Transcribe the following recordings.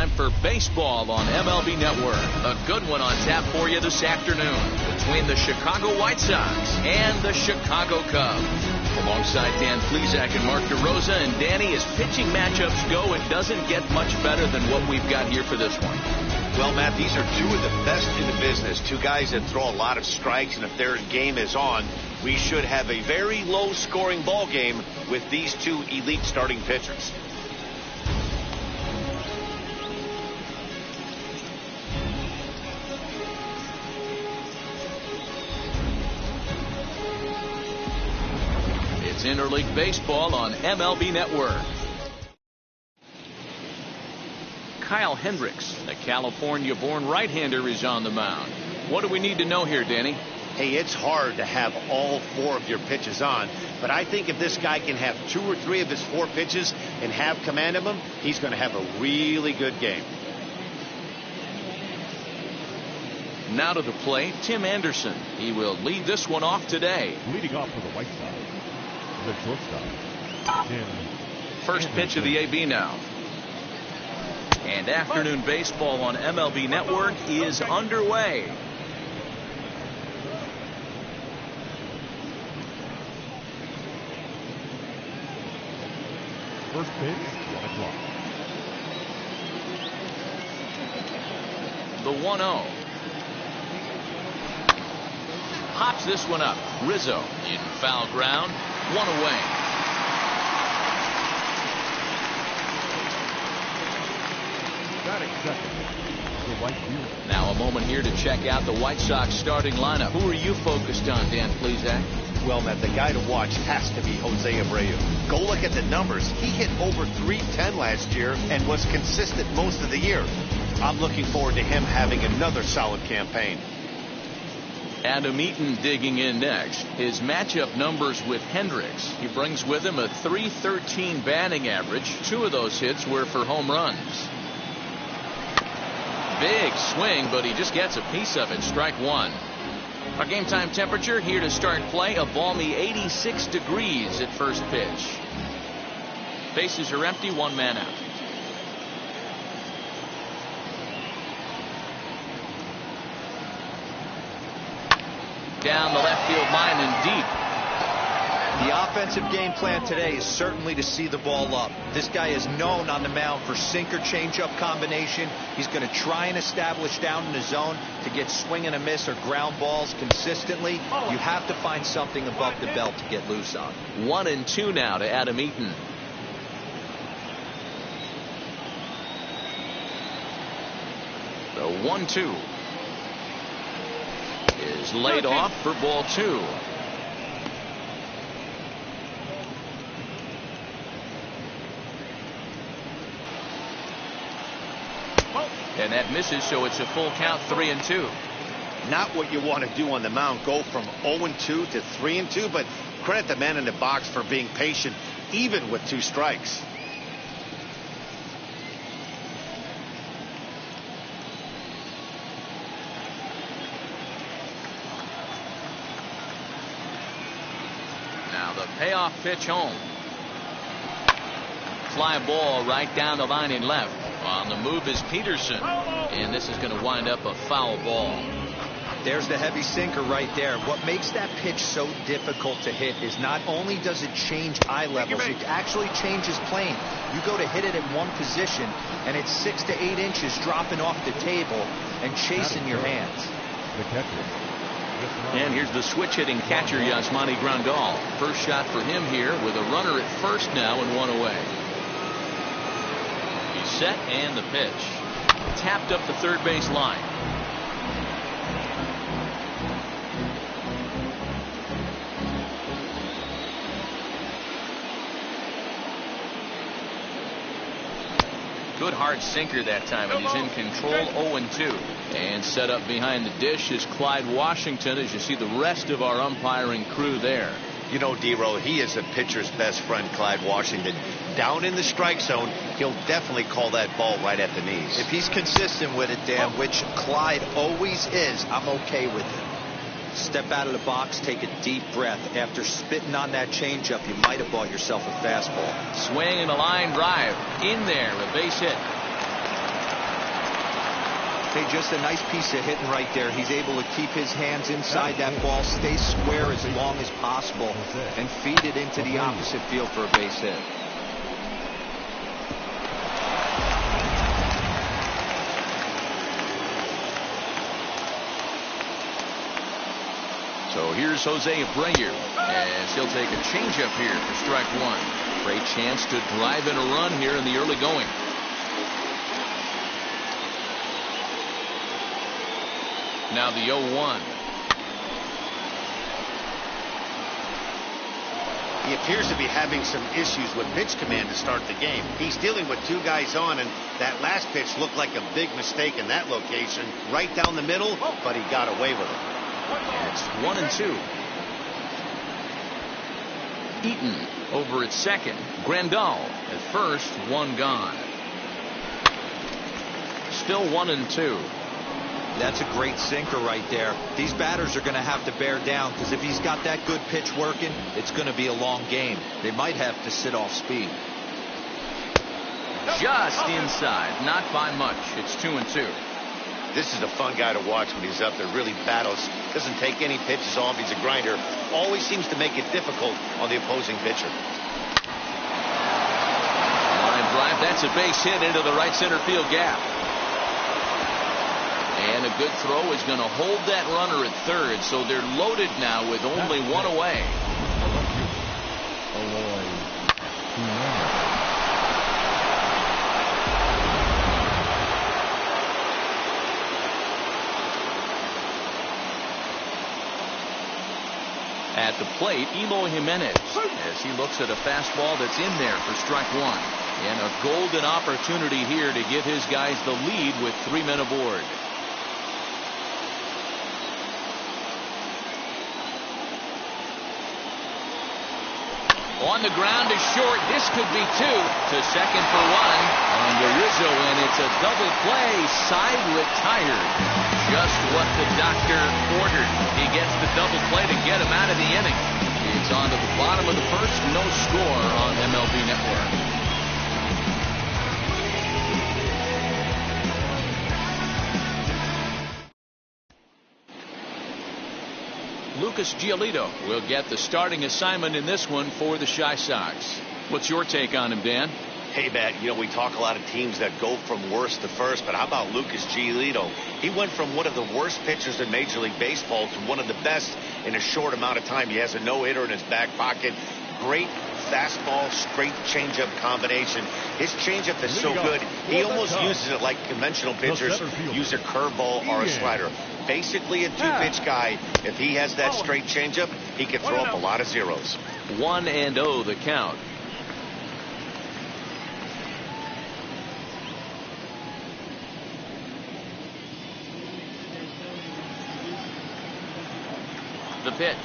time for baseball on MLB Network. A good one on tap for you this afternoon between the Chicago White Sox and the Chicago Cubs. Alongside Dan Plesac and Mark DeRosa, and Danny, as pitching matchups go, it doesn't get much better than what we've got here for this one. Well, Matt, these are two of the best in the business. Two guys that throw a lot of strikes, and if their game is on, we should have a very low-scoring ball game with these two elite starting pitchers. It's Interleague Baseball on MLB Network. Kyle Hendricks, the California-born right-hander, is on the mound. What do we need to know here, Danny? Hey, it's hard to have all four of your pitches on, but I think if this guy can have 2 or 3 of his 4 pitches and have command of them, he's going to have a really good game. Now to the plate, Tim Anderson. He will lead this one off today. Leading off for the White Sox, the shortstop, Tim First pitch of the AB now. And afternoon baseball on MLB Network is underway. First pitch, 1 o'clock. The 1-0. Pops this one up. Rizzo in foul ground. 1 away. Now a moment here to check out the White Sox starting lineup. Who are you focused on, Dan Plesac? Well, Matt, the guy to watch has to be Jose Abreu. Go look at the numbers. He hit over .310 last year and was consistent most of the year. I'm looking forward to him having another solid campaign. Adam Eaton digging in next. His matchup numbers with Hendricks. He brings with him a .313 batting average. 2 of those hits were for home runs. Big swing, but he just gets a piece of it. Strike 1. Our game time temperature here to start play, a balmy 86 degrees at first pitch. Bases are empty, 1 man out. Down the left field line and deep. The offensive game plan today is certainly to see the ball up. This guy is known on the mound for sinker changeup combination. He's going to try and establish down in the zone to get swing and a miss or ground balls consistently. You have to find something above the belt to get loose on. 1-2 now to Adam Eaton. The 1-2 is laid off for ball 2. And that misses, so it's a full count, 3-2. Not what you want to do on the mound, go from 0-2 to 3-2, but credit the man in the box for being patient, even with 2 strikes. Now the payoff pitch home. Fly ball right down the line in left. On the move is Peterson, and this is going to wind up a foul ball. There's the heavy sinker right there. What makes that pitch so difficult to hit is not only does it change eye levels, it actually changes plane. You go to hit it at one position, and it's 6 to 8 inches dropping off the table and chasing your hands. The catcher. And here's the switch hitting catcher, Yasmani Grandal. First shot for him here with a runner at first now and 1 away. Set and the pitch. Tapped up the third base line. Good hard sinker that time, and he's in control. 0-2. And set up behind the dish is Clyde Washington, as you see the rest of our umpiring crew there. You know, D-Row, he is a pitcher's best friend, Clyde Washington. Down in the strike zone, he'll definitely call that ball right at the knees. If he's consistent with it, Dan, which Clyde always is, I'm okay with it. Step out of the box, take a deep breath. After spitting on that changeup, you might have bought yourself a fastball. Swing and a line drive in there, a base hit. Hey, just a nice piece of hitting right there. He's able to keep his hands inside that ball, stay square as long as possible, and feed it into the opposite field for a base hit. So here's Jose Abreu, as he'll take a changeup here for strike one. Great chance to drive in a run here in the early going. Now the 0-1. He appears to be having some issues with pitch command to start the game. He's dealing with two guys on, and that last pitch looked like a big mistake in that location, right down the middle, but he got away with it. It's 1-2. Eaton over at second. Grandal at first, one gone. Still 1-2. That's a great sinker right there. These batters are going to have to bear down, because if he's got that good pitch working, it's going to be a long game. They might have to sit off speed. Just inside, not by much. It's 2-2. This is a fun guy to watch when he's up there. Really battles. Doesn't take any pitches off. He's a grinder. Always seems to make it difficult on the opposing pitcher. Line drive. That's a base hit into the right center field gap. And a good throw is going to hold that runner at third. So they're loaded now with only one away. At the plate, Emo Jimenez, as he looks at a fastball that's in there for strike one. And a golden opportunity here to give his guys the lead with 3 men aboard. On the ground is short. This could be two. To second for one on the Rizzo, and it's a double play. Side retired. Just what the doctor ordered. He gets the double play to get him out of the inning. It's on to the bottom of the first. No score on MLB Network. Lucas Giolito will get the starting assignment in this one for the Chi Sox. What's your take on him, Dan? Hey, Matt, you know, we talk a lot of teams that go from worst to first, but how about Lucas Giolito? He went from one of the worst pitchers in Major League Baseball to one of the best in a short amount of time. He has a no-hitter in his back pocket. Great fastball, straight changeup combination. His changeup is so good, he almost uses it like conventional pitchers use a curveball or a slider. Basically a two-pitch guy. If he has that straight changeup, he can throw up a lot of zeros. 1-0 the count. The pitch.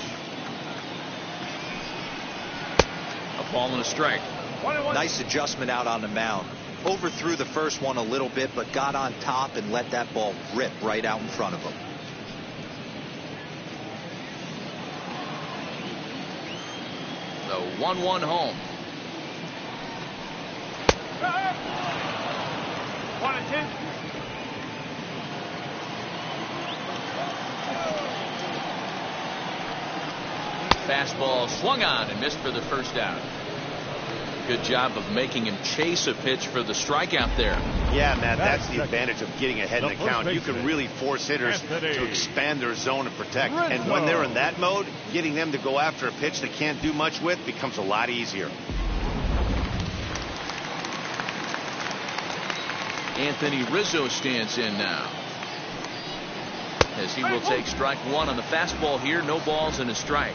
A ball and a strike. Nice adjustment out on the mound. Overthrew the first one a little bit, but got on top and let that ball rip right out in front of him. The 1-1 home. 1-2. Fastball swung on and missed for the first out. Good job of making him chase a pitch for the strikeout there. Yeah, Matt, that's the advantage of getting ahead in the count. You can really force hitters to expand their zone and protect. And when they're in that mode, getting them to go after a pitch they can't do much with becomes a lot easier. Anthony Rizzo stands in now, as he will take strike one on the fastball here. No balls and a strike.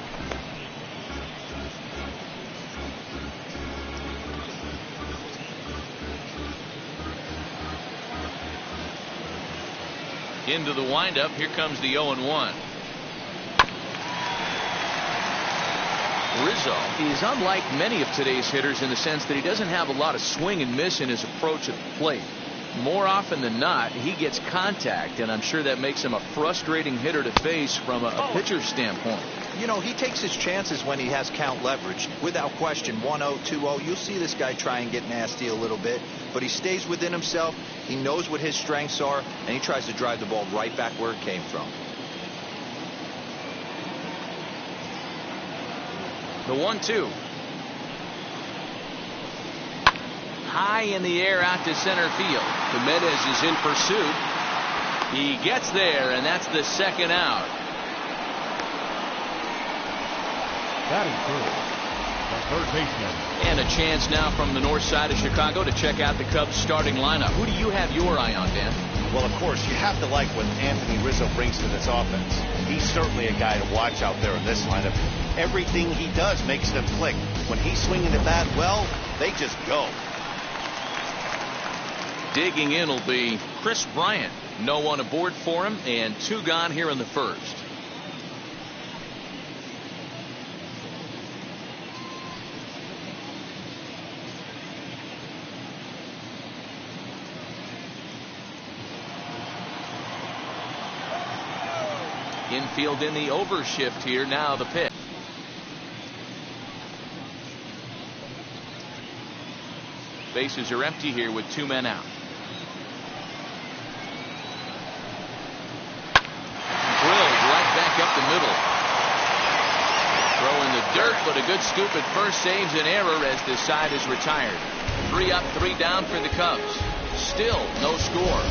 Into the windup. Here comes the 0-1. Rizzo is unlike many of today's hitters in the sense that he doesn't have a lot of swing and miss in his approach at the plate. More often than not, he gets contact, and I'm sure that makes him a frustrating hitter to face from a pitcher's standpoint. You know, he takes his chances when he has count leverage. Without question, 1-0, 2-0, you'll see this guy try and get nasty a little bit. But he stays within himself. He knows what his strengths are, and he tries to drive the ball right back where it came from. The 1-2. High in the air out to center field. Jimenez is in pursuit. He gets there, and that's the second out. Batting first, the third baseman. And a chance now from the north side of Chicago to check out the Cubs starting lineup. Who do you have your eye on, Dan? Well, of course, you have to like what Anthony Rizzo brings to this offense. He's certainly a guy to watch out there in this lineup. Everything he does makes them click. When he's swinging the bat well, they just go. Digging in will be Chris Bryant. No one aboard for him, and 2 gone here in the first. Infield in the overshift here. Now the pitch. Bases are empty here with 2 men out. Drilled right back up the middle. Throw in the dirt, but a good scoop at first saves an error as this side is retired. 3 up, 3 down for the Cubs. Still no score.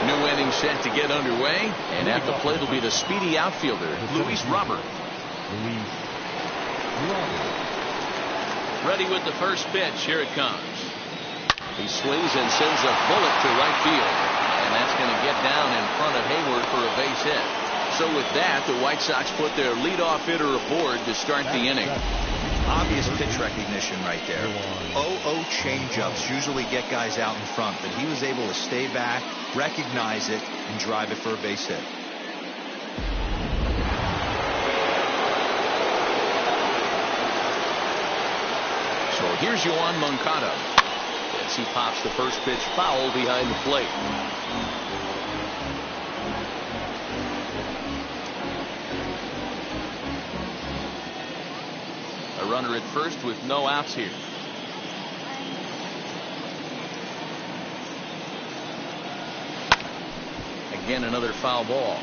New inning set to get underway, and at the plate will be the speedy outfielder, Luis Robert. Ready with the first pitch. Here it comes. He swings and sends a bullet to right field, and that's going to get down in front of Hayward for a base hit. So with that, the White Sox put their leadoff hitter aboard to start the inning. Obvious pitch recognition right there. 0-0 changeups usually get guys out in front, but he was able to stay back, recognize it, and drive it for a base hit. So here's Yoan Moncada. As he pops the first pitch foul behind the plate. A runner at first with no outs here. Again, another foul ball.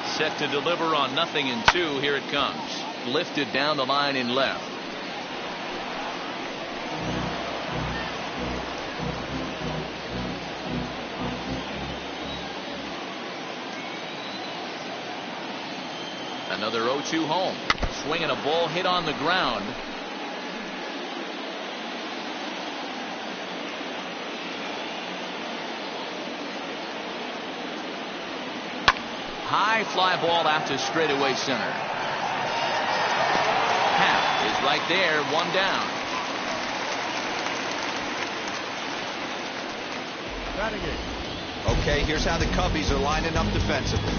Set to deliver on 0-2. Here it comes. Lifted down the line in left. Another 0-2 home. Swinging a ball hit on the ground. High fly ball out to straightaway center. Happ is right there, 1 down. Okay, here's how the Cubbies are lining up defensively.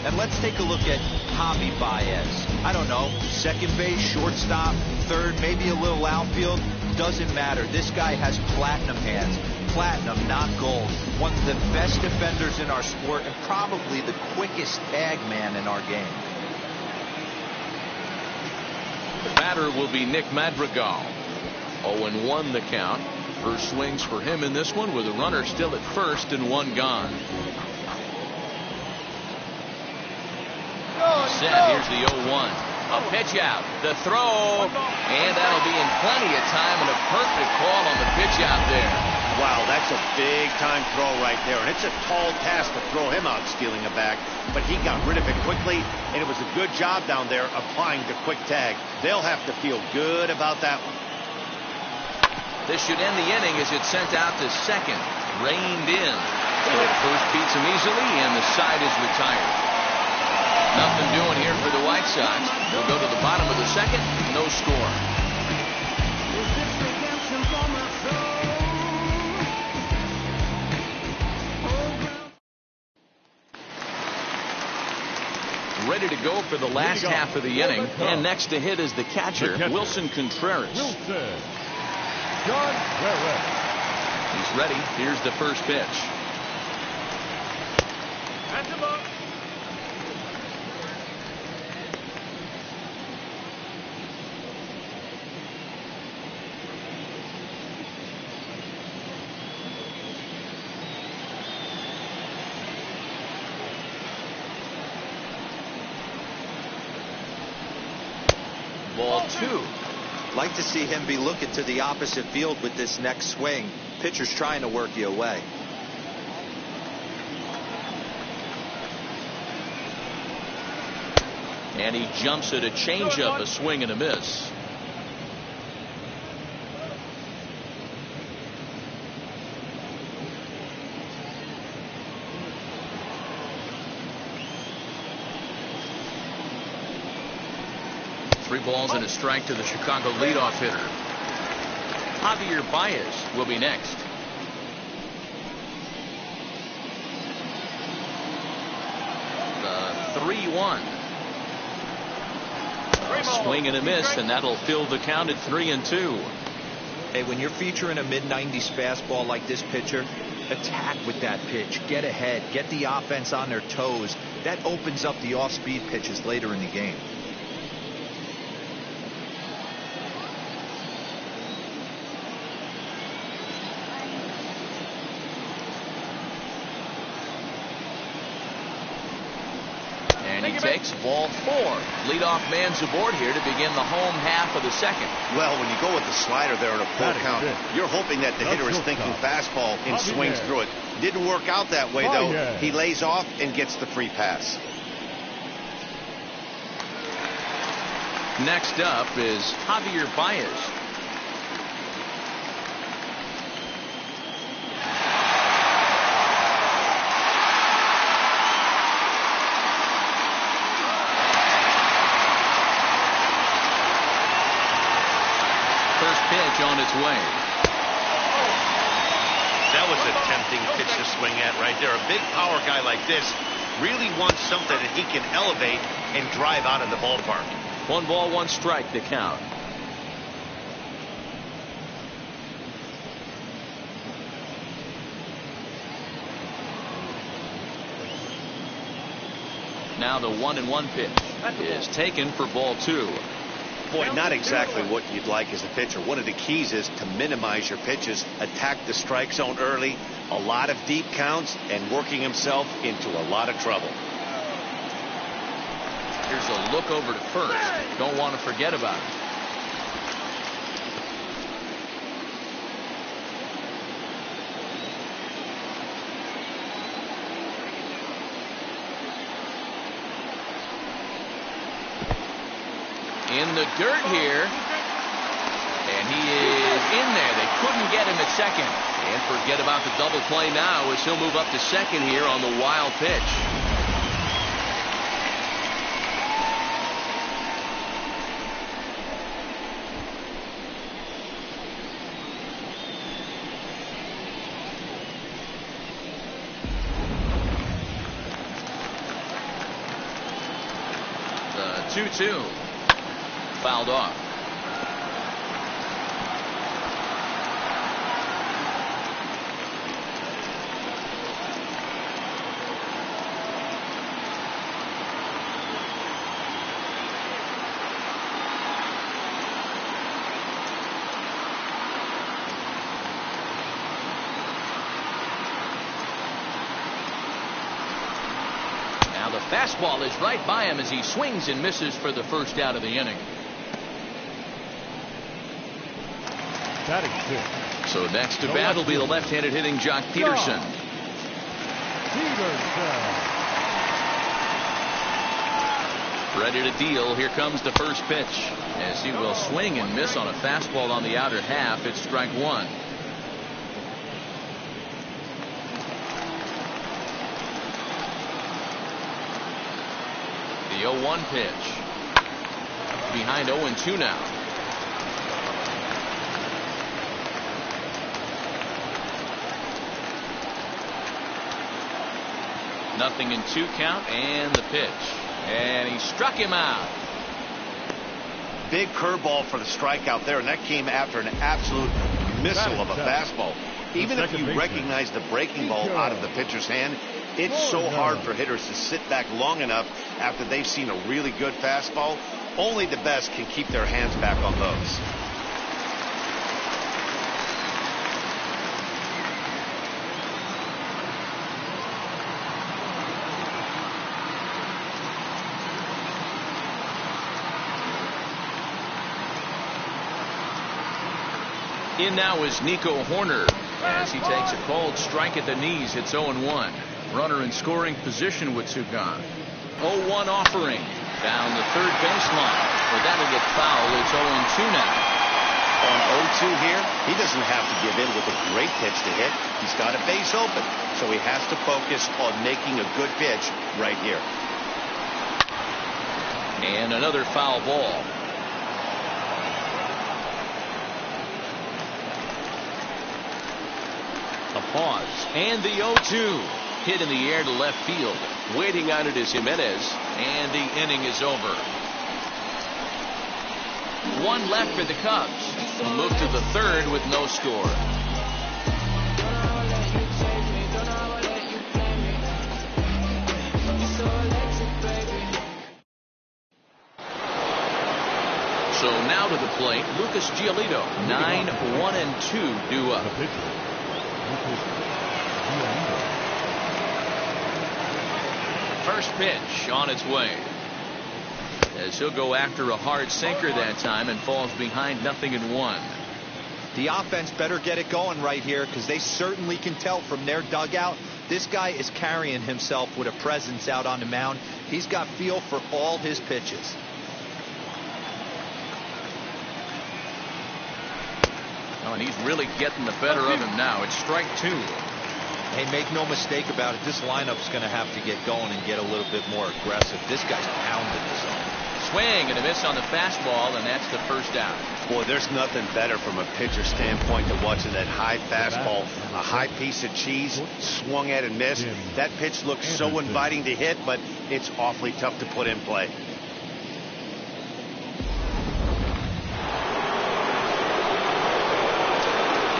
And let's take a look at Javier Baez. I don't know, second base, shortstop, third, maybe a little outfield. Doesn't matter. This guy has platinum hands. Platinum, not gold. One of the best defenders in our sport and probably the quickest tag man in our game. The batter will be Nick Madrigal. 0-1 the count. First swings for him in this one with a runner still at first and 1 gone. Set. Here's the 0-1. A pitch out. The throw. And that'll be in plenty of time and a perfect call on the pitch out there. Wow, that's a big-time throw right there. And it's a tall task to throw him out stealing a bag. But he got rid of it quickly, and it was a good job down there applying the quick tag. They'll have to feel good about that one. This should end the inning as it's sent out to second. Reined in. So at first beats him easily, and the side is retired. Nothing doing here for the White Sox. They'll go to the bottom of the second. No score. ready to go for the last half of the inning. And next to hit is the catcher, Wilson Contreras. He's ready. Here's the first pitch. Ball 2. Like to see him be looking to the opposite field with this next swing. Pitcher's trying to work you away. And he jumps at a changeup, a swing and a miss. Three balls and a strike to the Chicago leadoff hitter. Javier Baez will be next. The 3-1. Swing and a miss, and that'll fill the count at 3-2. Hey, when you're featuring a mid-90s fastball like this pitcher, attack with that pitch. Get ahead. Get the offense on their toes. That opens up the off-speed pitches later in the game. Takes ball 4. Leadoff man's aboard here to begin the home half of the second. Well, when you go with the slider there in a full count, you're hoping that the hitter is thinking fastball and swings through it. Didn't work out that way, though. He lays off and gets the free pass. Next up is Javier Baez. Pitch on its way. That was a tempting pitch to swing at right there. A big power guy like this really wants something that he can elevate and drive out of the ballpark. 1 ball, 1 strike to count. Now the 1-1 pitch is taken for ball 2. Boy, not exactly what you'd like as a pitcher. One of the keys is to minimize your pitches, attack the strike zone early, a lot of deep counts, and working himself into a lot of trouble. Here's a look over to first. Don't want to forget about it. In the dirt here, and he is in there. They couldn't get him at second. And forget about the double play now as he'll move up to second here on the wild pitch. The 2-2. Fouled off. Now the fastball is right by him as he swings and misses for the first out of the inning. So next to bat will be the left-handed hitting jock Peterson. Ready to deal. Here comes the first pitch as he will swing and miss on a fastball on the outer half. It's strike 1. The 0-1 pitch. Behind 0-2 now. Nothing in 2 count, and the pitch. And he struck him out. Big curveball for the strikeout there, and that came after an absolute missile of a fastball. Even if you recognize the breaking ball out of the pitcher's hand, it's so hard for hitters to sit back long enough after they've seen a really good fastball. Only the best can keep their hands back on those. In now is Nico Horner as he takes a cold strike at the knees. It's 0-1. Runner in scoring position with two gone. 0-1 offering down the third baseline. But that'll get foul. It's 0-2 now. On 0-2 here, he doesn't have to give in with a great pitch to hit. He's got a base open, so he has to focus on making a good pitch right here. And another foul ball. A pause. And the 0-2. Hit in the air to left field. Waiting on it is Jimenez. And the inning is over. One left for the Cubs. We'll move to the third with no score. So now to the plate, Lucas Giolito. 9-1-2 due up. First pitch on its way. As he'll go after a hard sinker that time and falls behind 0-1. The offense better get it going right here, because they certainly can tell from their dugout this guy is carrying himself with a presence out on the mound. He's got feel for all his pitches. Oh, and he's really getting the better of him now. It's strike two. Hey, make no mistake about it. This lineup's going to have to get going and get a little bit more aggressive. This guy's pounding the zone. Swing and a miss on the fastball, and that's the first out. Boy, there's nothing better from a pitcher standpoint than watching that high fastball, a high piece of cheese, swung at and missed. That pitch looks so inviting to hit, but it's awfully tough to put in play.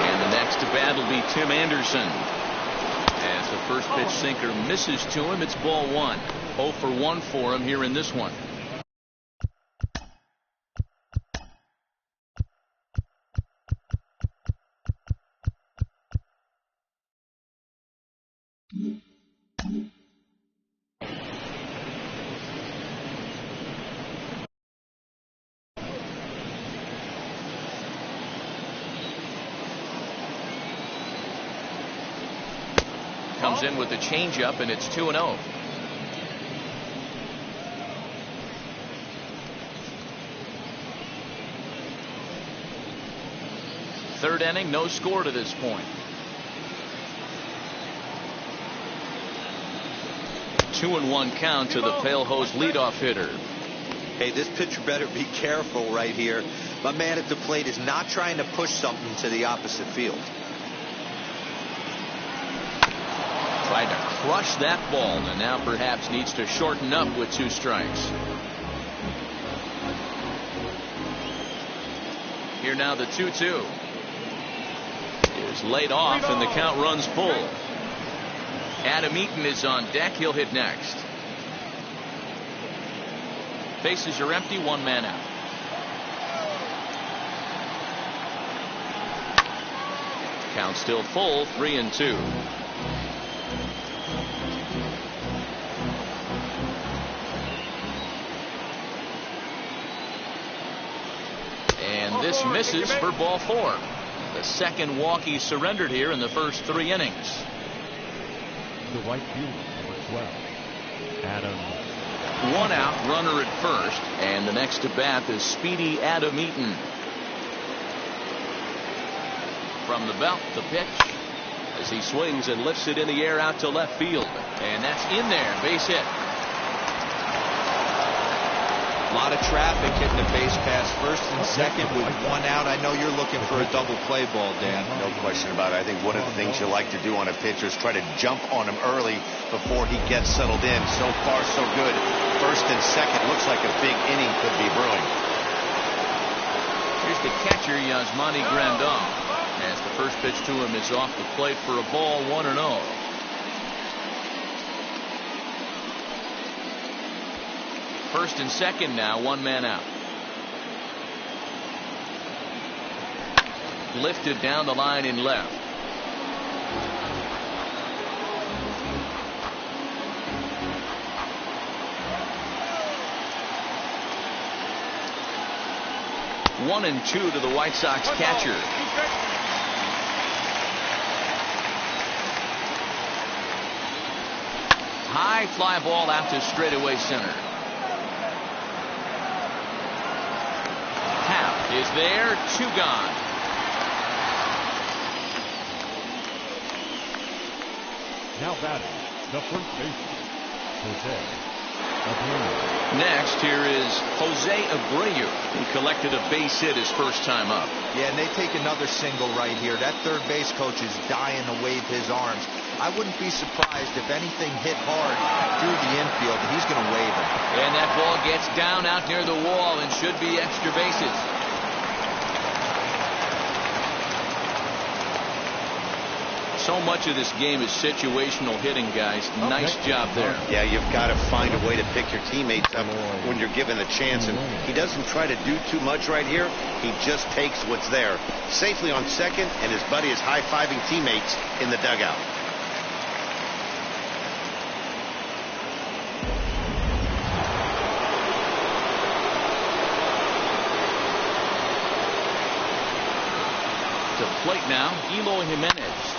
And the next to bat will be Tim Anderson. As the first pitch sinker misses to him, it's ball one. 0 for 1 for him here in this one. Comes in with the changeup, and it's 2-0. Third inning, no score to this point. 2-1 count to the Pale Hose leadoff hitter. Hey, this pitcher better be careful right here. My man at the plate is not trying to push something to the opposite field. Tried to crush that ball, and now perhaps needs to shorten up with 2 strikes. Here now the 2-2 is laid off, and the count runs full. Adam Eaton is on deck. He'll hit next. Bases are empty, 1 man out. Count still full, 3-2. And this misses for ball 4. The second walk he surrendered here in the first 3 innings. The right fielder, number 12, Adam. 1 out, runner at first, and the next to bat is speedy Adam Eaton. From the belt, the pitch as he swings and lifts it in the air out to left field, and that's in there, base hit. A lot of traffic hitting the base pass first and second with one out. I know you're looking for a double play ball, Dan. No question about it. I think one of the things you like to do on a pitcher is try to jump on him early before he gets settled in. So far, so good. First and second. Looks like a big inning could be brewing. Here's the catcher, Yasmani Grandal, as the first pitch to him is off the plate for a ball, 1-0. First and second now, one man out. Lifted down the line in left. One and two to the White Sox catcher. High fly ball out to straightaway center. Is there, 2 gone. Now batting, the first baseman, Jose Abreu. Next, here is Jose Abreu, who collected a base hit his first time up. Yeah, and they take another single right here. That third base coach is dying to wave his arms. I wouldn't be surprised if anything hit hard through the infield. He's going to wave it. And that ball gets down out near the wall and should be extra bases. So much of this game is situational hitting, guys. Nice job there. Yeah, you've got to find a way to pick your teammates up when you're given the chance. And he doesn't try to do too much right here. He just takes what's there. Safely on second, and his buddy is high-fiving teammates in the dugout. To plate now, Eloy Jimenez.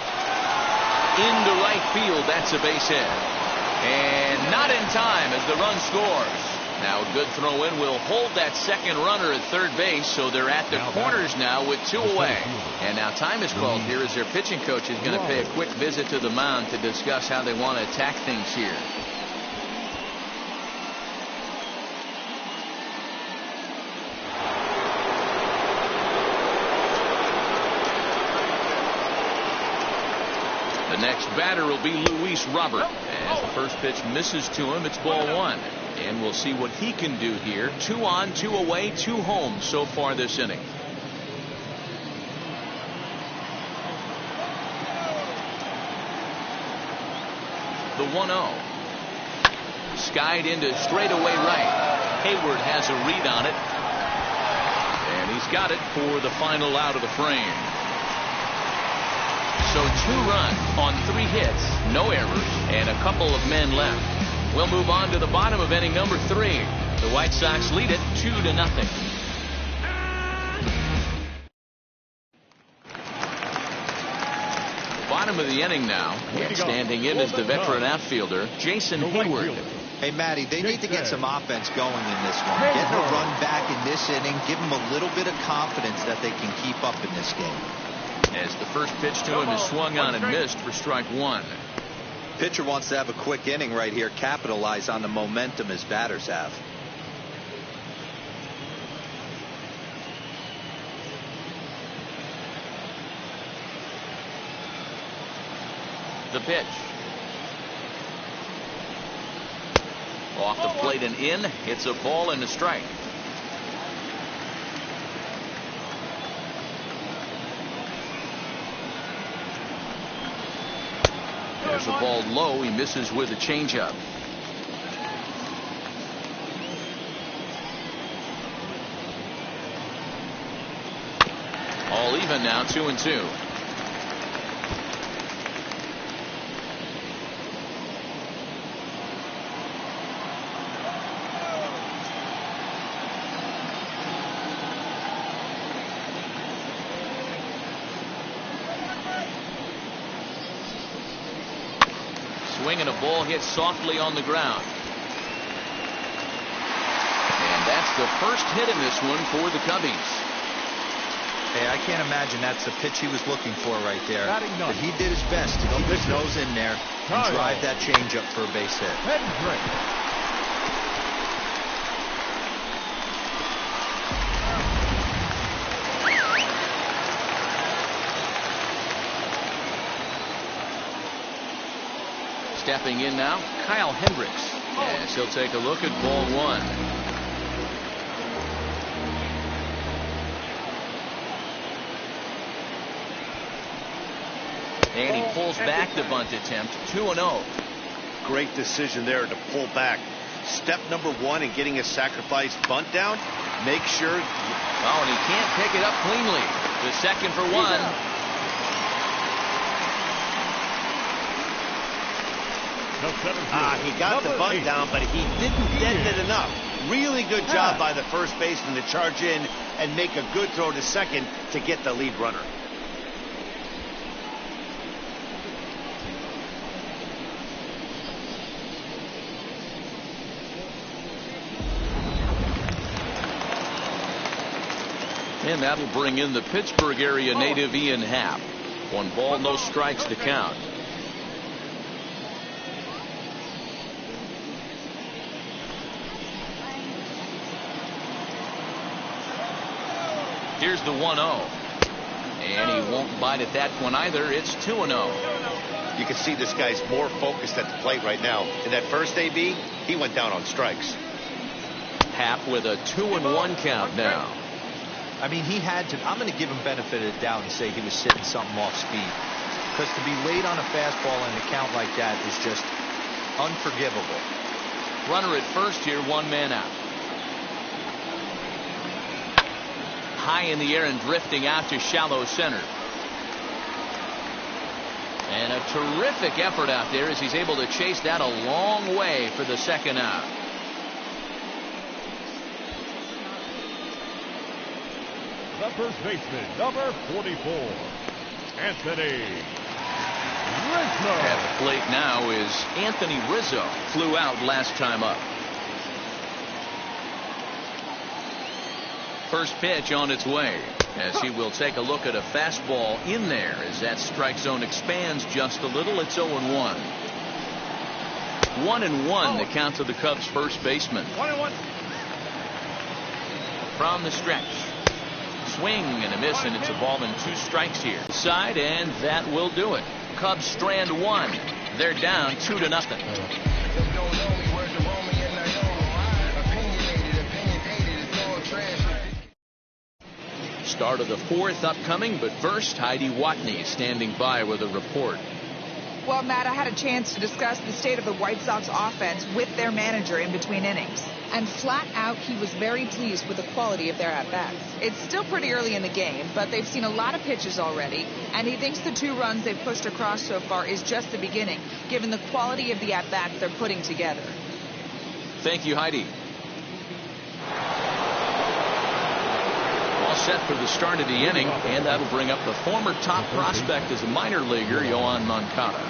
Into right field, that's a base hit. And not in time as the run scores. Now a good throw in will hold that second runner at third base, so they're at the corners now with 2 away. And now time is called here as their pitching coach is going to pay a quick visit to the mound to discuss how they want to attack things here. The next batter will be Luis Robert. As the first pitch misses to him, it's ball 1. And we'll see what he can do here. 2 on, 2 away, 2 home so far this inning. The 1-0. Skied into straightaway right. Hayward has a read on it. And he's got it for the final out of the frame. So 2 runs on 3 hits, no errors, and a couple of men left. We'll move on to the bottom of inning number 3. The White Sox lead it 2-0. Bottom of the inning now, and standing in is the veteran outfielder, Jason Hayward. Hey, Matty, they need to get some offense going in this one. Getting a run back in this inning, give them a little bit of confidence that they can keep up in this game. As the first pitch to him is swung on and missed for strike 1. Pitcher wants to have a quick inning right here, capitalize on the momentum his batters have. The pitch. Off the plate and in. It's a ball and a strike. There's a ball low. He misses with a changeup. All even now, 2-2. Swing and a ball hit softly on the ground. And that's the first hit in this one for the Cubbies. Hey, I can't imagine that's the pitch he was looking for right there. But he did his best to keep his nose in there and drive that changeup for a base hit. Stepping in now, Kyle Hendricks. As he'll take a look at ball one. And he pulls back the bunt attempt, 2-0. Great decision there to pull back. Step number one in getting a sacrifice bunt down, make sure. Oh, and he can't pick it up cleanly. The second for one. He got the bunt down, but he didn't bend it enough. Really good job by the first baseman to charge in and make a good throw to second to get the lead runner. And that'll bring in the Pittsburgh area native Ian Happ. 1 ball, no strikes to count. Here's the 1-0. And he won't bite at that one either. It's 2-0. You can see this guy's more focused at the plate right now. In that first AB, he went down on strikes. Happ with a 2-1 count now. I mean, he had to. I'm going to give him benefit of the doubt and say he was sitting something off speed. Because to be late on a fastball and a count like that is just unforgivable. Runner at first here, 1 man out. High in the air and drifting out to shallow center. And a terrific effort out there as he's able to chase that a long way for the second out. The first baseman, number 44, Anthony Rizzo. At the plate now is Anthony Rizzo. Flew out last time up. First pitch on its way as he will take a look at a fastball in there as that strike zone expands just a little. It's 0-1. 1-1 the count to the Cubs first baseman. 1-1. From the stretch. Swing and a miss, and it's a ball and 2 strikes here. Side, and that will do it. Cubs strand 1. They're down 2-0. Start of the 4th upcoming, but first Heidi Watney standing by with a report. Well, Matt, I had a chance to discuss the state of the White Sox offense with their manager in between innings. And flat out, he was very pleased with the quality of their at-bats. It's still pretty early in the game, but they've seen a lot of pitches already, and he thinks the 2 runs they've pushed across so far is just the beginning, given the quality of the at-bats they're putting together. Thank you, Heidi. All set for the start of the inning, and that'll bring up the former top prospect as a minor leaguer, Yohan Moncada.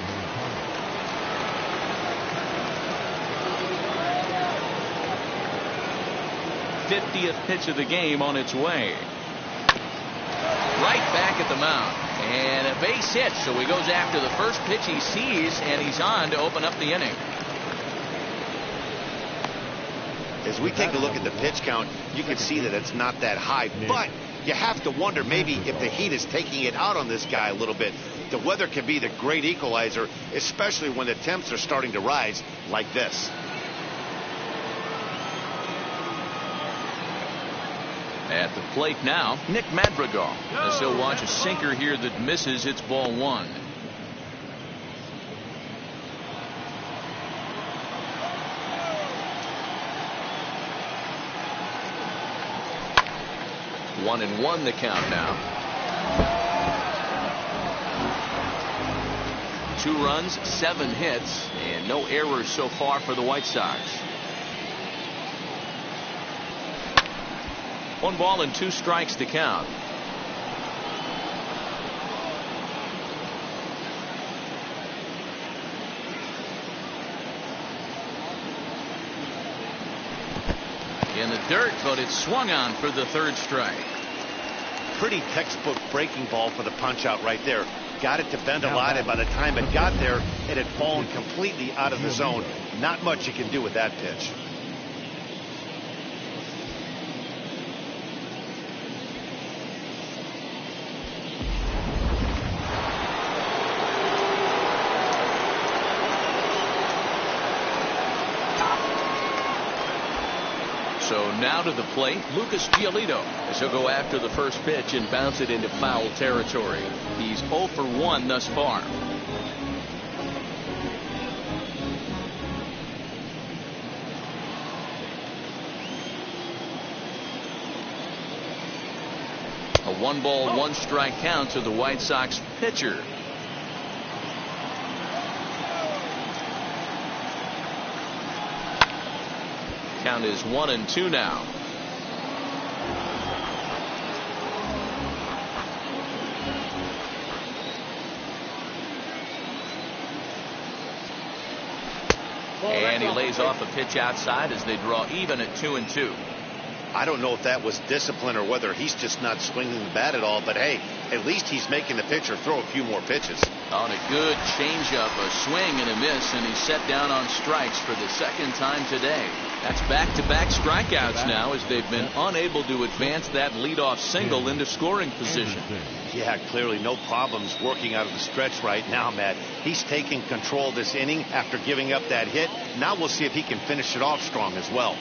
50th pitch of the game on its way. Right back at the mound. And a base hit, so he goes after the first pitch he sees, and he's on to open up the inning. As we take a look at the pitch count, you can see that it's not that high, but you have to wonder maybe if the heat is taking it out on this guy a little bit. The weather can be the great equalizer, especially when the temps are starting to rise like this. At the plate now, Nick Madrigal, as he'll watch a sinker here that misses. It's ball 1. One and one the count now. 2 runs, 7 hits, and no errors so far for the White Sox. 1 ball and 2 strikes to count. In the dirt, but it's swung on for the 3rd strike. Pretty textbook breaking ball for the punch out right there. Got it to bend a lot, and by the time it got there, it had fallen completely out of the zone. Not much you can do with that pitch. So now to the plate, Lucas Giolito, as he'll go after the first pitch and bounce it into foul territory. He's 0 for 1 thus far. A 1-ball, 1-strike count to the White Sox pitcher. Count is 1-2 now. And he lays off a pitch outside as they draw even at 2-2. I don't know if that was discipline or whether he's just not swinging the bat at all, but hey, at least he's making the pitcher throw a few more pitches. On a good changeup, a swing and a miss, and he's set down on strikes for the second time today. That's back-to-back strikeouts now as they've been unable to advance that leadoff single into scoring position. Yeah, clearly no problems working out of the stretch right now, Matt. He's taking control of this inning after giving up that hit. Now we'll see if he can finish it off strong as well.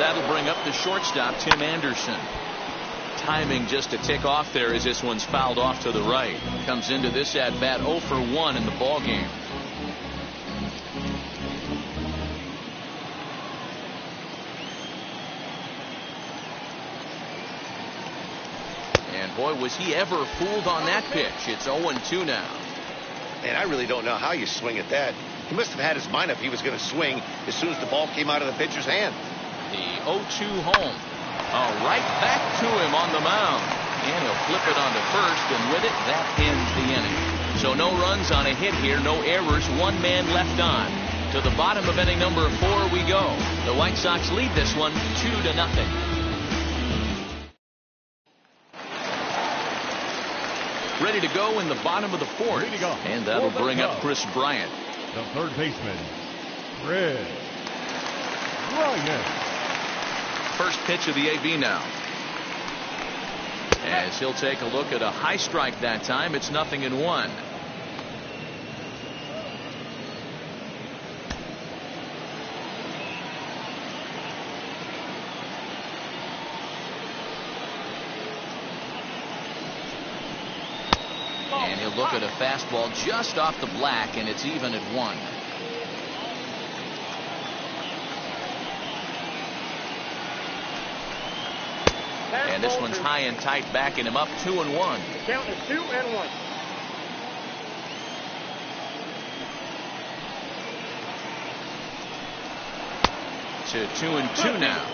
that'll bring up the shortstop, Tim Anderson. Timing just a tick off there as this one's fouled off to the right. Comes into this at bat 0 for 1 in the ball game. And boy, was he ever fooled on that pitch. It's 0-2 now. And I really don't know how you swing at that. He must have had his mind up he was going to swing as soon as the ball came out of the pitcher's hand. The 0-2 home. Right back to him on the mound. And he'll flip it onto first, and with it, that ends the inning. So no runs on a hit here, no errors, one man left on. To the bottom of inning number 4 we go. The White Sox lead this one 2-0. Ready to go in the bottom of the 4th. And that'll bring up Chris Bryant. The third baseman, Chris Bryant. First pitch of the AB now. As he'll take a look at a high strike that time. It's 0-1. And he'll look at a fastball just off the black, and it's even at 1. And this one's high and tight, backing him up 2-1. Count is 2-1. To 2-2 now.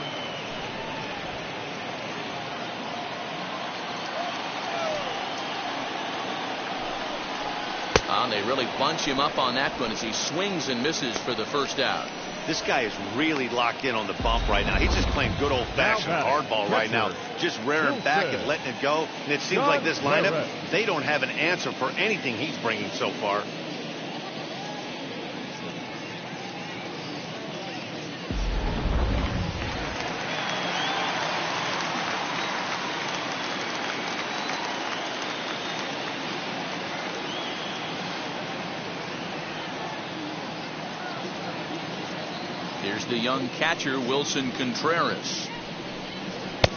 They really bunch him up on that one as he swings and misses for the first out. This guy is really locked in on the bump right now. He's just playing good old-fashioned hardball right now, just rearing back and letting it go. And it seems like this lineup, they don't have an answer for anything he's bringing so far. Here's the young catcher, Wilson Contreras.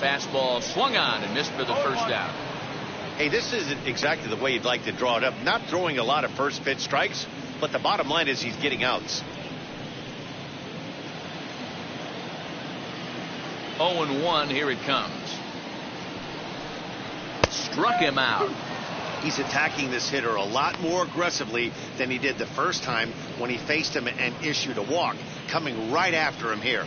Fastball swung on and missed for the first out. Hey, this isn't exactly the way you'd like to draw it up. Not throwing a lot of first pitch strikes, but the bottom line is he's getting outs. 0-1, here it comes. Struck him out. He's attacking this hitter a lot more aggressively than he did the first time when he faced him and issued a walk. Coming right after him here.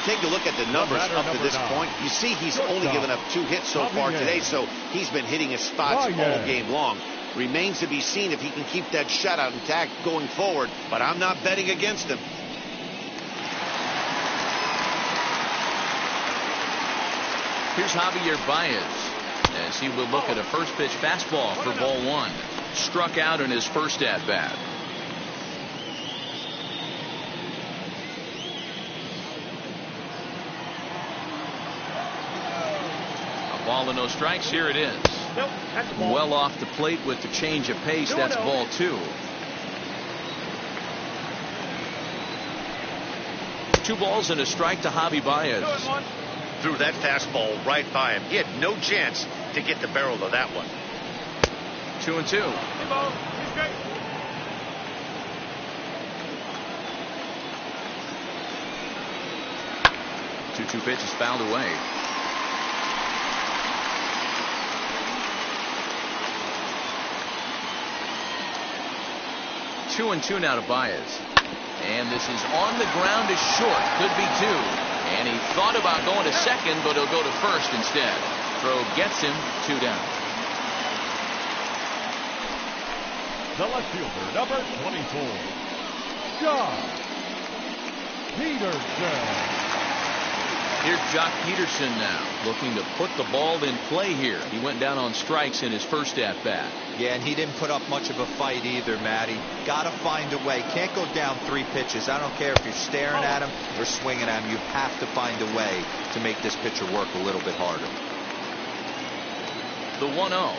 Take a look at the numbers up to this point. You see he's only given up 2 hits so far today, so he's been hitting his spots all game long. Remains to be seen if he can keep that shutout intact going forward, but I'm not betting against him. Here's Javier Baez as he will look at a first pitch fastball for ball 1. Struck out in his first at bat. Ball and no strikes. Here it is. Well off the plate with the change of pace. That's ball 2. 2 balls and a strike to Javi Baez. Threw that fastball right by him. He had no chance to get the barrel of that one. 2-2. 2-2 pitch is fouled away. 2-2 now to Baez. And this is on the ground is short. Could be 2. And he thought about going to second, but he'll go to first instead. Throw gets him 2 down. The left fielder, number 24, John Peterson. Here's Jock Peterson now, looking to put the ball in play here. He went down on strikes in his first at-bat. Yeah, and he didn't put up much of a fight either, Matty. Got to find a way. Can't go down 3 pitches. I don't care if you're staring at him or swinging at him. You have to find a way to make this pitcher work a little bit harder. The 1-0.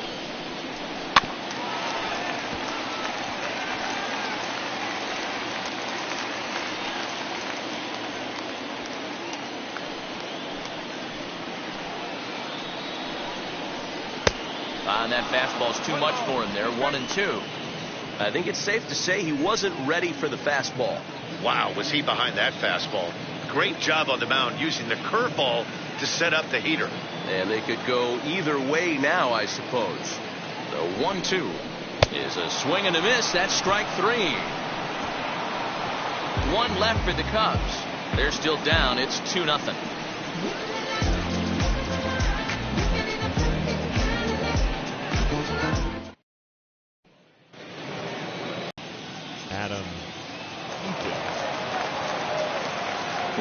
And that fastball's too much for him there. 1-2. I think it's safe to say he wasn't ready for the fastball. Wow, was he behind that fastball. Great job on the mound using the curveball to set up the heater. And they could go either way now, I suppose. The 1-2 is a swing and a miss. That's strike 3. 1 left for the Cubs. They're still down. It's 2-0.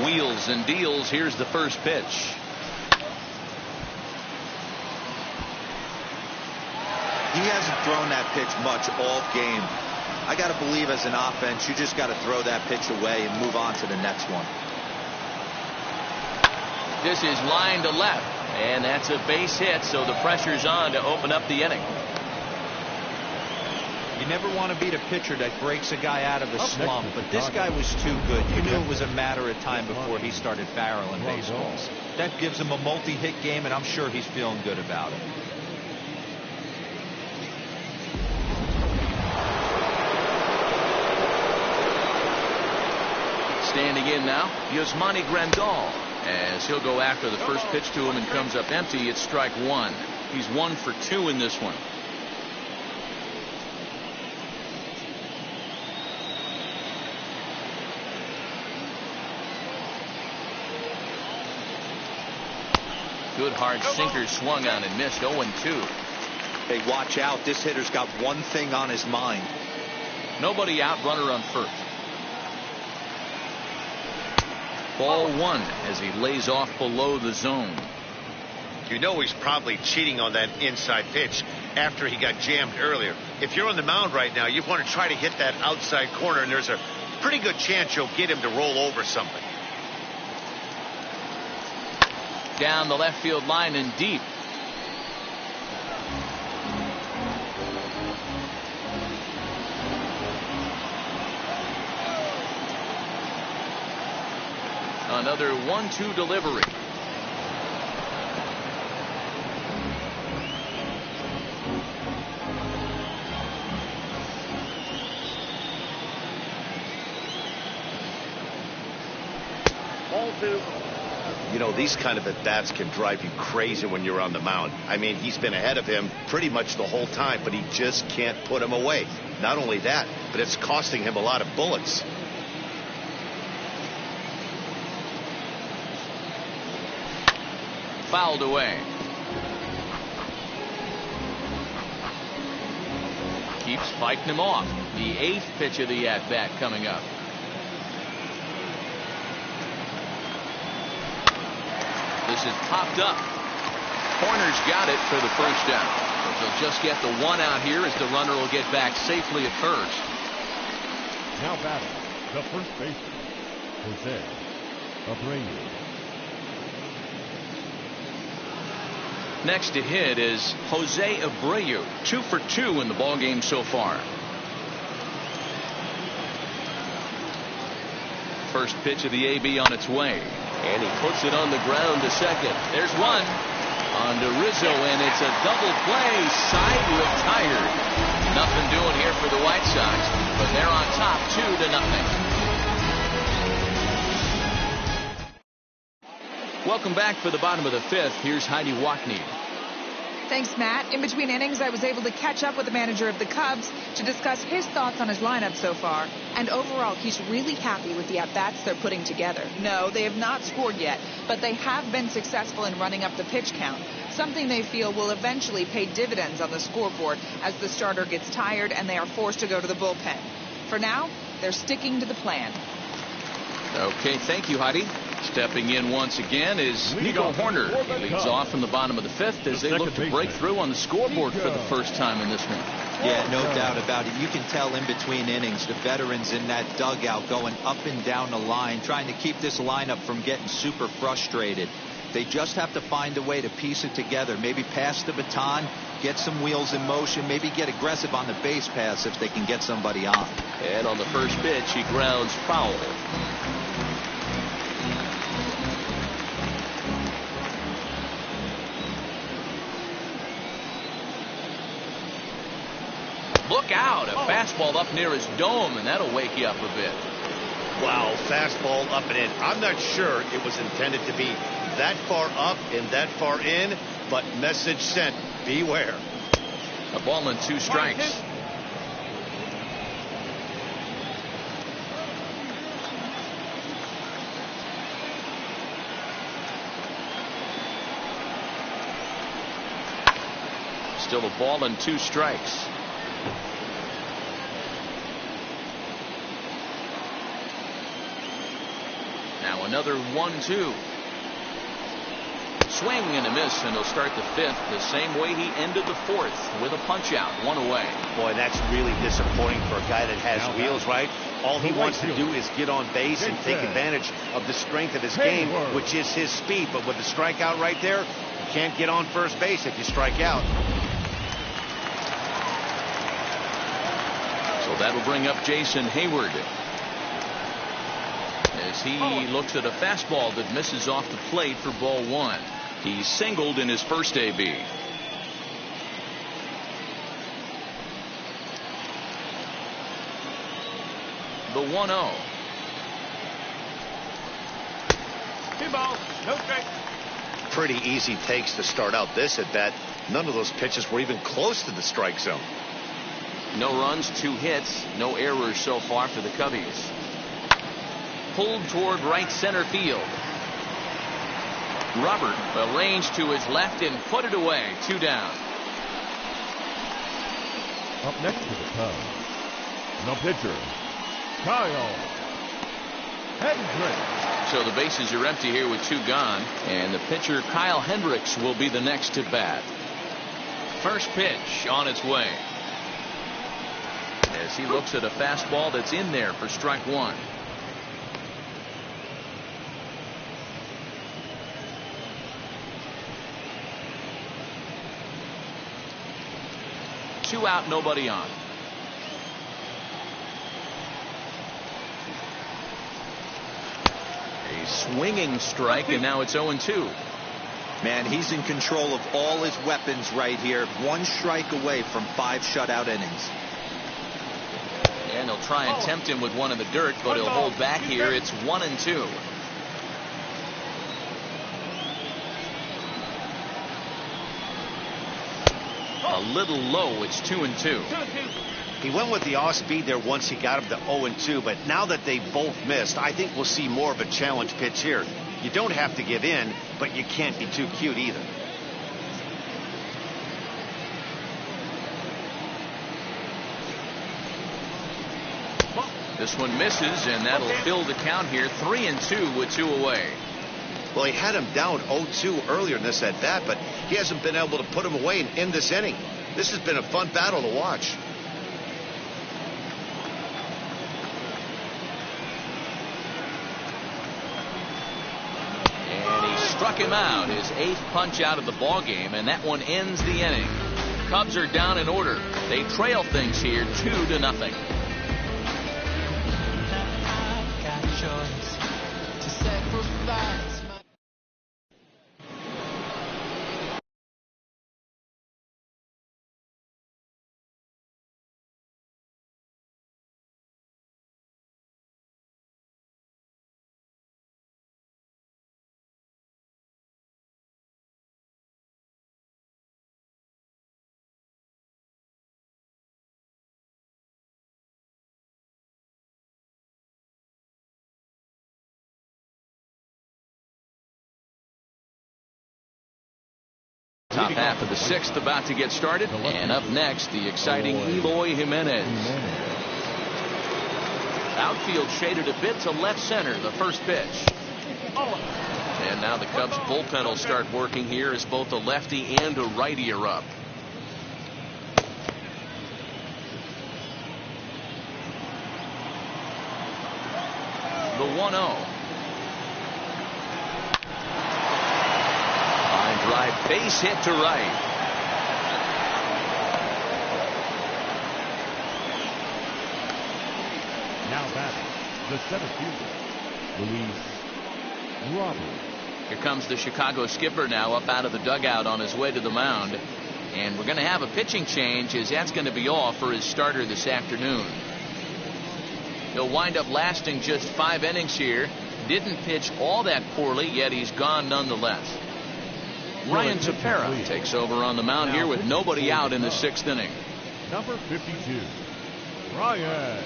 Wheels and deals. Here's the first pitch. He hasn't thrown that pitch much all game. I got to believe as an offense, you just got to throw that pitch away and move on to the next one. This is line to left, and that's a base hit, so the pressure's on to open up the inning. You never want to beat a pitcher that breaks a guy out of a slump, but this guy was too good. You knew it was a matter of time before he started barreling baseballs. That gives him a multi-hit game, and I'm sure he's feeling good about it. Standing in now, Yasmani Grandal, as he'll go after the first pitch to him and comes up empty. It's strike 1. He's 1 for 2 in this one. Good hard sinker swung on and missed. 0-2. Hey, watch out. This hitter's got one thing on his mind. Nobody out, runner on first. Ball 1 as he lays off below the zone. You know he's probably cheating on that inside pitch after he got jammed earlier. If you're on the mound right now, you want to try to hit that outside corner, and there's a pretty good chance you'll get him to roll over something. Down the left field line and deep. Another 1-2 delivery. Ball 2. You know, these kind of at-bats can drive you crazy when you're on the mound. I mean, he's been ahead of him pretty much the whole time, but he just can't put him away. Not only that, but it's costing him a lot of bullets. Fouled away. Keeps fighting him off. The 8th pitch of the at-bat coming up. This is popped up. Corner's got it for the first out. But they'll just get the 1 out here as the runner will get back safely at first. Now batting, the first baseman, Jose Abreu. Next to hit is Jose Abreu, 2 for 2 in the ballgame so far. First pitch of the AB on its way. And he puts it on the ground to second. There's one on to Rizzo, and it's a double play. Side retired. Nothing doing here for the White Sox, but they're on top 2-0. Welcome back for the bottom of the 5th. Here's Heidi Wackney. Thanks, Matt. In between innings, I was able to catch up with the manager of the Cubs to discuss his thoughts on his lineup so far. And overall, he's really happy with the at-bats they're putting together. No, they have not scored yet, but they have been successful in running up the pitch count, something they feel will eventually pay dividends on the scoreboard as the starter gets tired and they are forced to go to the bullpen. For now, they're sticking to the plan. Okay, thank you, Heidi. Stepping in once again is Nico Horner. He leads off from the bottom of the fifth as they look to break through on the scoreboard for the first time in this one. Yeah, no doubt about it. You can tell in between innings, the veterans in that dugout going up and down the line, trying to keep this lineup from getting super frustrated. They just have to find a way to piece it together. Maybe pass the baton, get some wheels in motion, maybe get aggressive on the base pass if they can get somebody on. And on the first pitch, he grounds foul. Look out, a fastball up near his dome, and that'll wake you up a bit. Wow, fastball up and in. I'm not sure it was intended to be that far up and that far in, but message sent, beware. A ball and 2 strikes. Still a ball and 2 strikes. Now another 1-2. Swing and a miss, and he'll start the fifth the same way he ended the fourth, with a punch out, 1 away. Boy, that's really disappointing for a guy that has wheels, right? All he wants to do is get on base and take advantage of the strength of his game, which is his speed. But with the strikeout right there, you can't get on first base if you strike out. So that'll bring up Jason Hayward as he looks at a fastball that misses off the plate for ball 1. He singled in his first AB. The 1-0. 2 balls, no strikes. Pretty easy takes to start out this at bat. None of those pitches were even close to the strike zone. No runs, 2 hits, no errors so far for the Cubbies. Pulled toward right center field. Robert arranged to his left and put it away. 2 down. Up next to the Cubs, the pitcher, Kyle Hendricks. So the bases are empty here with 2 gone, and the pitcher Kyle Hendricks will be the next to bat. First pitch on its way as he looks at a fastball that's in there for strike 1. Two out, nobody on. A swinging strike, and now it's 0-2. Man, he's in control of all his weapons right here. 1 strike away from 5 shutout innings. And he'll try and tempt him with one in the dirt, but he'll hold back here. It's 1-2. A little low. It's 2-2. He went with the off speed there once he got him to 0-2, but now that they both missed, I think we'll see more of a challenge pitch here. You don't have to give in, but you can't be too cute either. This one misses, and that'll fill the count here. 3-2 with 2 away. Well, he had him down 0-2 earlier in this at bat, but he hasn't been able to put him away and end this inning. This has been a fun battle to watch. And he struck him out, his 8th punch out of the ball game, and that one ends the inning. Cubs are down in order. They trail things here 2-0. Top half of the 6th about to get started, and up next, the exciting Eloy Jimenez. Outfield shaded a bit to left center, the first pitch. And now the Cubs bullpen will start working here as both a lefty and a righty are up. The 1-0. Line drive, base hit to right. Now batting, the center fielder, Robert. Here comes the Chicago skipper now up out of the dugout on his way to the mound. And we're going to have a pitching change, as that's going to be all for his starter this afternoon. He'll wind up lasting just 5 innings here. Didn't pitch all that poorly, yet he's gone nonetheless. Ryan Tepera takes over on the mound here with nobody out in the 6th inning. Number 52, Bryant.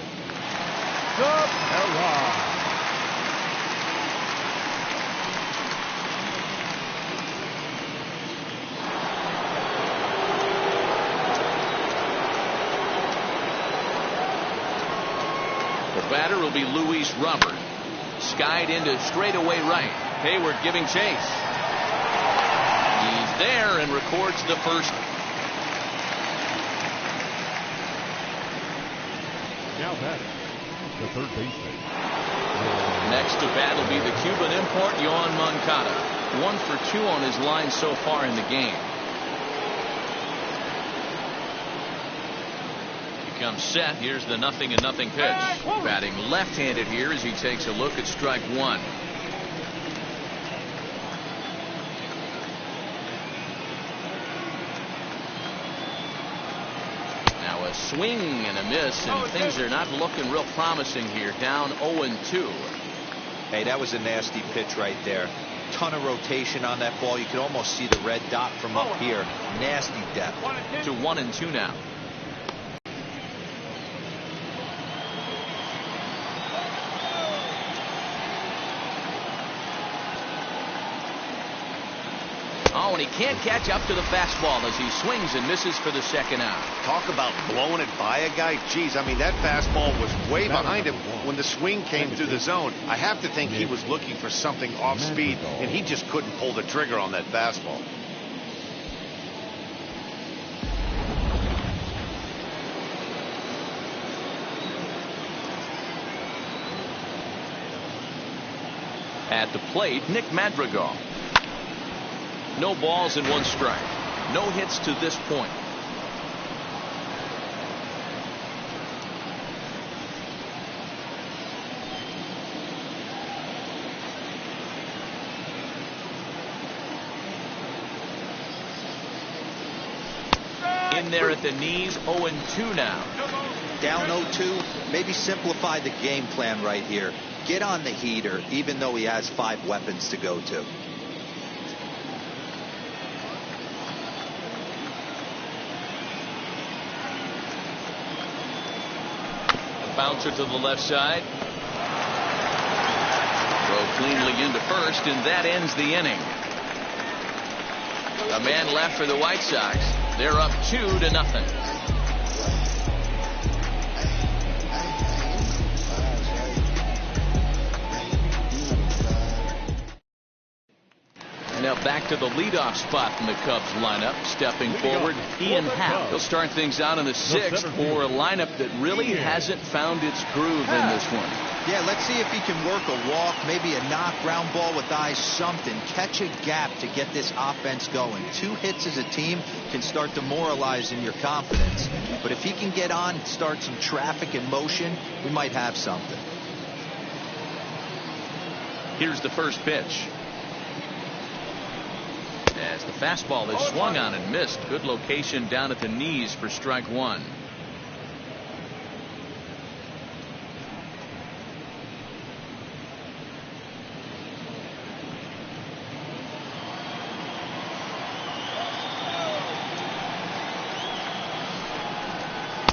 Tepera. Batter will be Luis Robert. Skied into straightaway right. Hayward giving chase. He's there and records the first. Now batting, the third baseman. Next to bat will be the Cuban import Yoan Moncada. 1 for 2 on his line so far in the game. Comes set. Here's the 0-0 pitch. Batting left-handed here as he takes a look at strike 1. Now a swing and a miss, and things are not looking real promising here. Down 0-2. Hey, that was a nasty pitch right there. Ton of rotation on that ball. You could almost see the red dot from up here. Nasty depth. To 1-2 now. Oh, and he can't catch up to the fastball as he swings and misses for the second out. Talk about blowing it by a guy. Geez, I mean, that fastball was way behind him when the swing came through the zone. I have to think he was looking for something off speed, and he just couldn't pull the trigger on that fastball. At the plate, Nick Madrigal. No balls and 1 strike. No hits to this point. In there at the knees, 0-2 now. Down 0-2. Maybe simplify the game plan right here. Get on the heater, even though he has 5 weapons to go to. Bouncer to the left side. Throw cleanly into first, and that ends the inning. A man left for the White Sox. They're up 2-0. Now back to the leadoff spot in the Cubs lineup. Stepping forward, Ian Happ. He'll start things out in the 6th for a lineup that really hasn't found its groove in this one. Yeah, let's see if he can work a walk, maybe a knock, ground ball with eyes, something. Catch a gap to get this offense going. 2 hits as a team can start demoralizing your confidence. But if he can get on, start some traffic in motion, we might have something. Here's the first pitch. As the fastball is swung on and missed. Good location down at the knees for strike 1.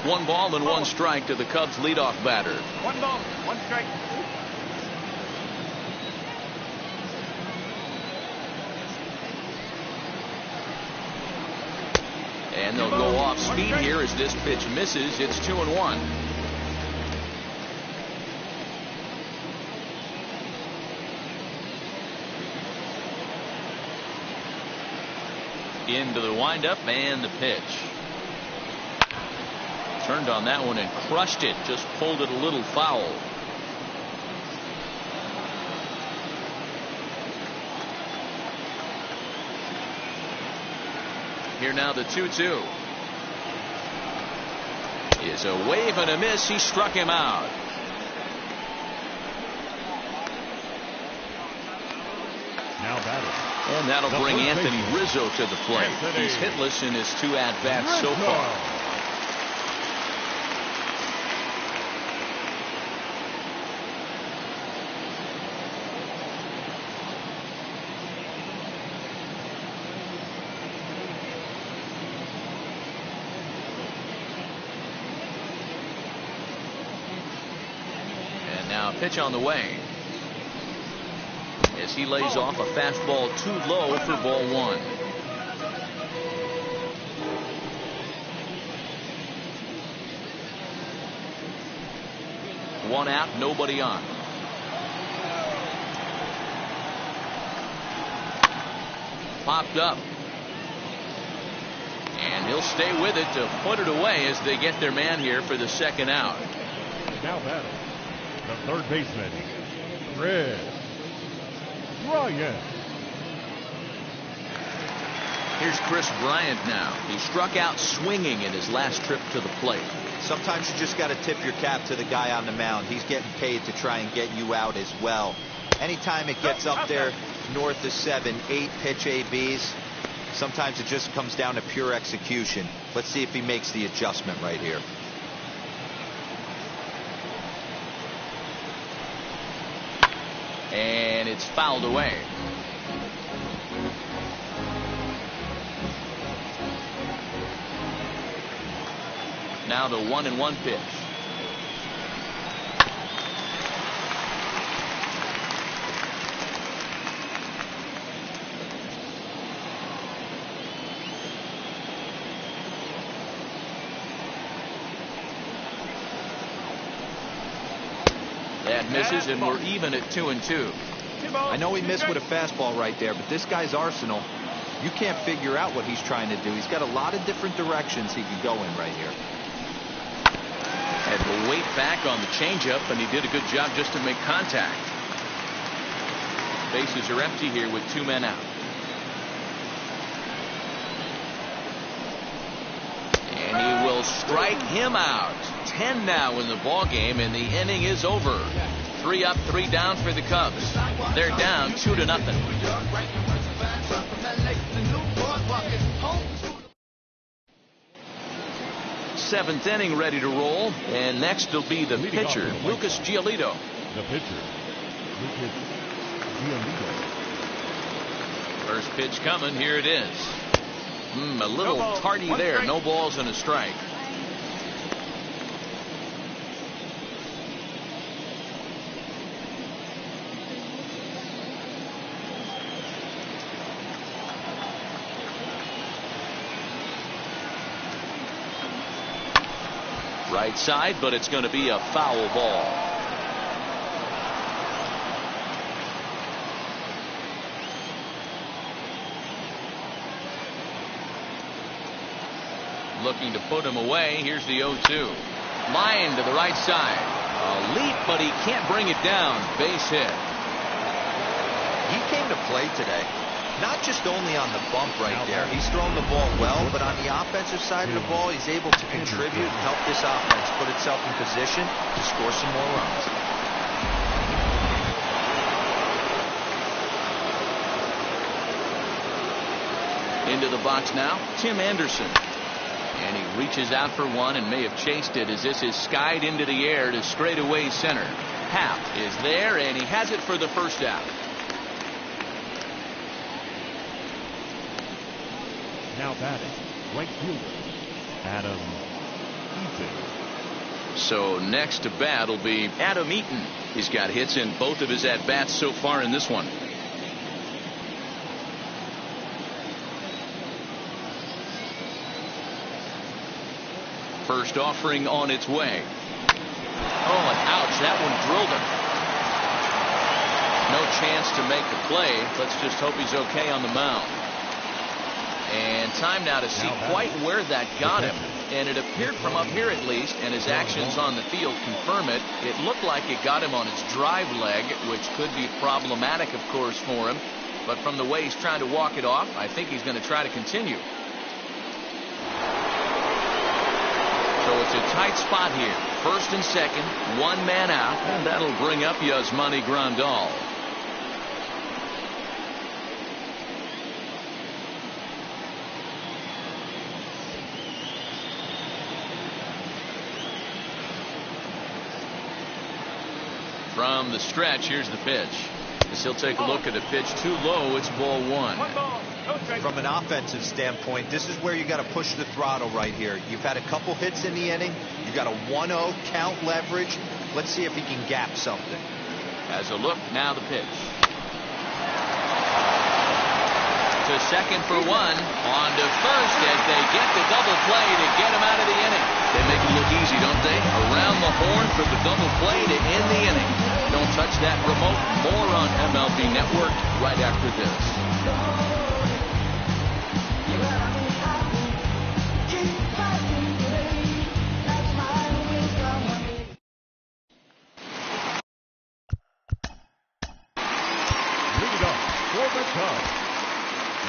One ball and 1 strike to the Cubs leadoff batter. 1 ball, 1 strike. And they'll go off speed here as this pitch misses. It's 2-1. Into the windup and the pitch. Turned on that one and crushed it. Just pulled it a little foul. Here now the 2-2. Is a wave and a miss. He struck him out. Now batting. And that'll bring Anthony Rizzo to the plate. He's hitless in his 2 at-bats so far. And now a pitch on the way. As he lays off a fastball too low for ball 1. One out, nobody on. Popped up. And he'll stay with it to put it away as they get their man here for the 2nd out. Now batting. The third baseman, Bryant. Here's Chris Bryant now. He struck out swinging in his last trip to the plate. Sometimes you just got to tip your cap to the guy on the mound. He's getting paid to try and get you out as well. Anytime it gets up there north of 7, 8 pitch ABs, sometimes it just comes down to pure execution. Let's see if he makes the adjustment right here. And it's fouled away. Now the 1-1 pitch. That misses, and we're even at 2-2. I know he missed with a fastball right there, but this guy's arsenal, you can't figure out what he's trying to do. He's got a lot of different directions he could go in right here. Had to wait back on the changeup, and he did a good job just to make contact. Bases are empty here with 2 men out. And he will strike him out. 10 now in the ball game, and the inning is over. 3 up, 3 down for the Cubs. They're down 2-0. 7th inning ready to roll, and next will be the pitcher, Lucas Giolito. The pitcher, Lucas Giolito. First pitch coming. Here it is. A little tardy there. No balls and a strike. Right side, but it's going to be a foul ball. Looking to put him away. Here's the 0-2. Line to the right side. A leap, but he can't bring it down. Base hit. He came to play today. Not just only on the bump right there. He's thrown the ball well, but on the offensive side of the ball, he's able to contribute and help this offense put itself in position to score some more runs. Into the box now, Tim Anderson. And he reaches out for one and may have chased it as this is skied into the air to straightaway center. Happ is there, and he has it for the 1st out. Now batting, right fielder, Adam Eaton. So next to bat will be Adam Eaton. He's got hits in both of his at-bats so far in this one. First offering on its way. Oh, and ouch, that one drilled him. No chance to make the play. Let's just hope he's okay on the mound. And time now to see quite where that got him. And it appeared from up here at least, and his actions on the field confirm it. It looked like it got him on his drive leg, which could be problematic, of course, for him. But from the way he's trying to walk it off, I think he's going to try to continue. So it's a tight spot here. First and second, one man out, and that'll bring up Yasmani Grandal. From the stretch, here's the pitch. As he'll take a look at a pitch too low, it's ball one. From an offensive standpoint, this is where you got to push the throttle right here. You've had a couple hits in the inning. You got a 1-0 count leverage. Let's see if he can gap something. As a look, now the pitch. To second for one. On to first as they get the double play to get him out of the inning. They make it look easy, don't they? Around the horn for the double play to end the inning. Don't touch that remote. More on MLB Network right after this.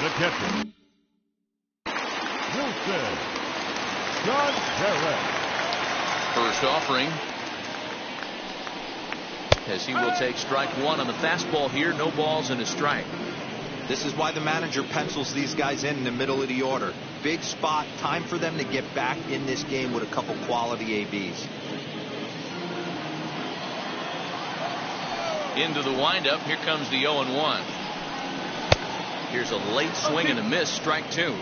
The catcher, Wilson Contreras. First offering, as he will take strike one on the fastball here. No balls and a strike. This is why the manager pencils these guys in the middle of the order. Big spot. Time for them to get back in this game with a couple quality ABs. Into the windup. Here comes the 0-1. Here's a late swing and a miss. Strike two.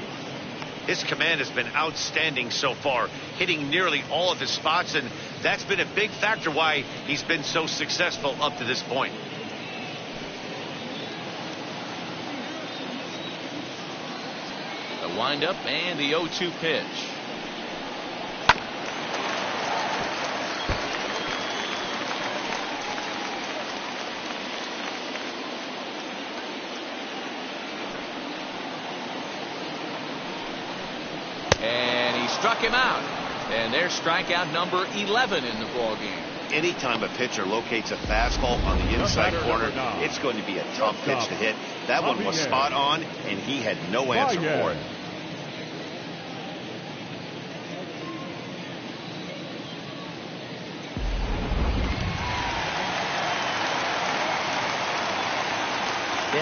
His command has been outstanding so far, hitting nearly all of his spots, and that's been a big factor why he's been so successful up to this point. The windup and the 0-2 pitch. Struck him out, and there's strikeout number 11 in the ball game. Anytime a pitcher locates a fastball on the inside corner, it's going to be a tough pitch to hit. That one was spot on, and he had no answer for it.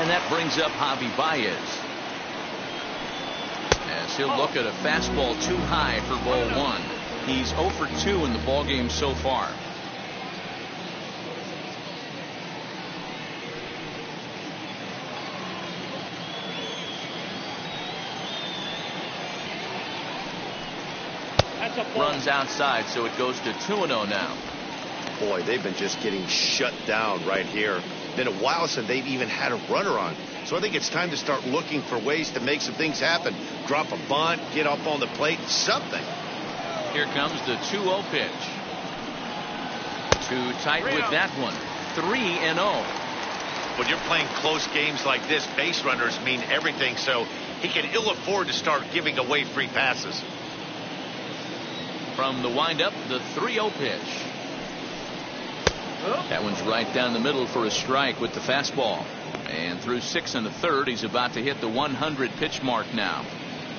And that brings up Javier Baez. He'll look at a fastball too high for ball one. He's 0 for 2 in the ball game so far. Runs outside, so it goes to 2-0 now. Boy, they've been just getting shut down right here. Been a while since they've even had a runner on. So I think it's time to start looking for ways to make some things happen. Drop a bunt, get up on the plate, something. Here comes the 2-0 pitch. Too tight with that one. 3-0. When you're playing close games like this, base runners mean everything, so he can ill afford to start giving away free passes. From the windup, the 3-0 pitch. That one's right down the middle for a strike with the fastball. And through 6 1/3, he's about to hit the 100 pitch mark now.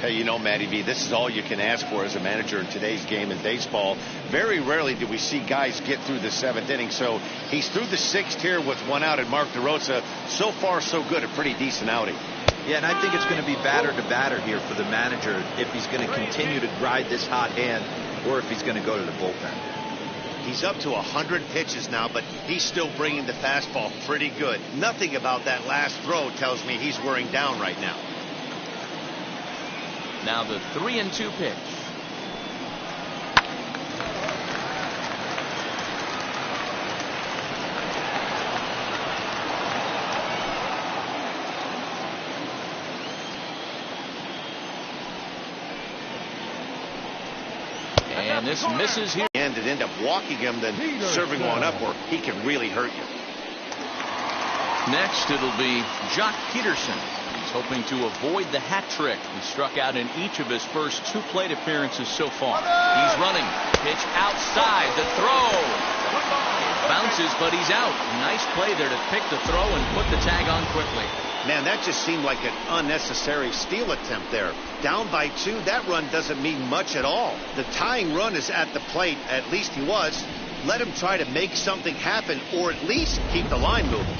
Hey, you know, Matty V, this is all you can ask for as a manager in today's game in baseball. Very rarely do we see guys get through the 7th inning. So he's through the 6th here with one out, and Mark DeRosa, so far so good, a pretty decent outing. Yeah, and I think it's going to be batter to batter here for the manager if he's going to continue to ride this hot hand or if he's going to go to the bullpen. He's up to 100 pitches now, but he's still bringing the fastball pretty good. Nothing about that last throw tells me he's wearing down right now. Now the 3-2 pitch. And this misses here. And it ended up walking him, then serving one up where he can really hurt you. Next, it'll be Peterson. He's hoping to avoid the hat trick. He struck out in each of his first 2 plate appearances so far. He's running. Pitch outside. The throw. It bounces, but he's out. Nice play there to pick the throw and put the tag on quickly. Man, that just seemed like an unnecessary steal attempt there. Down by 2, that run doesn't mean much at all. The tying run is at the plate. At least he was. Let him try to make something happen, or at least keep the line moving.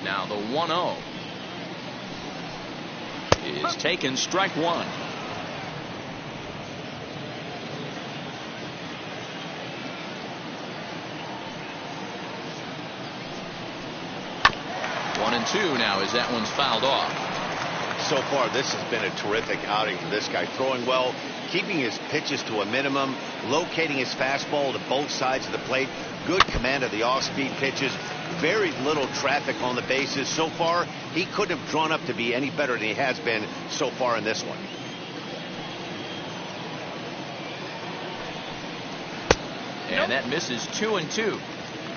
Now the 1-0 is taken, strike 1. 1-2 now as that one's fouled off. So far, this has been a terrific outing for this guy. Throwing well, keeping his pitches to a minimum, locating his fastball to both sides of the plate. Good command of the off-speed pitches. Very little traffic on the bases. So far, he couldn't have drawn up to be any better than he has been so far in this one. And that misses 2-2.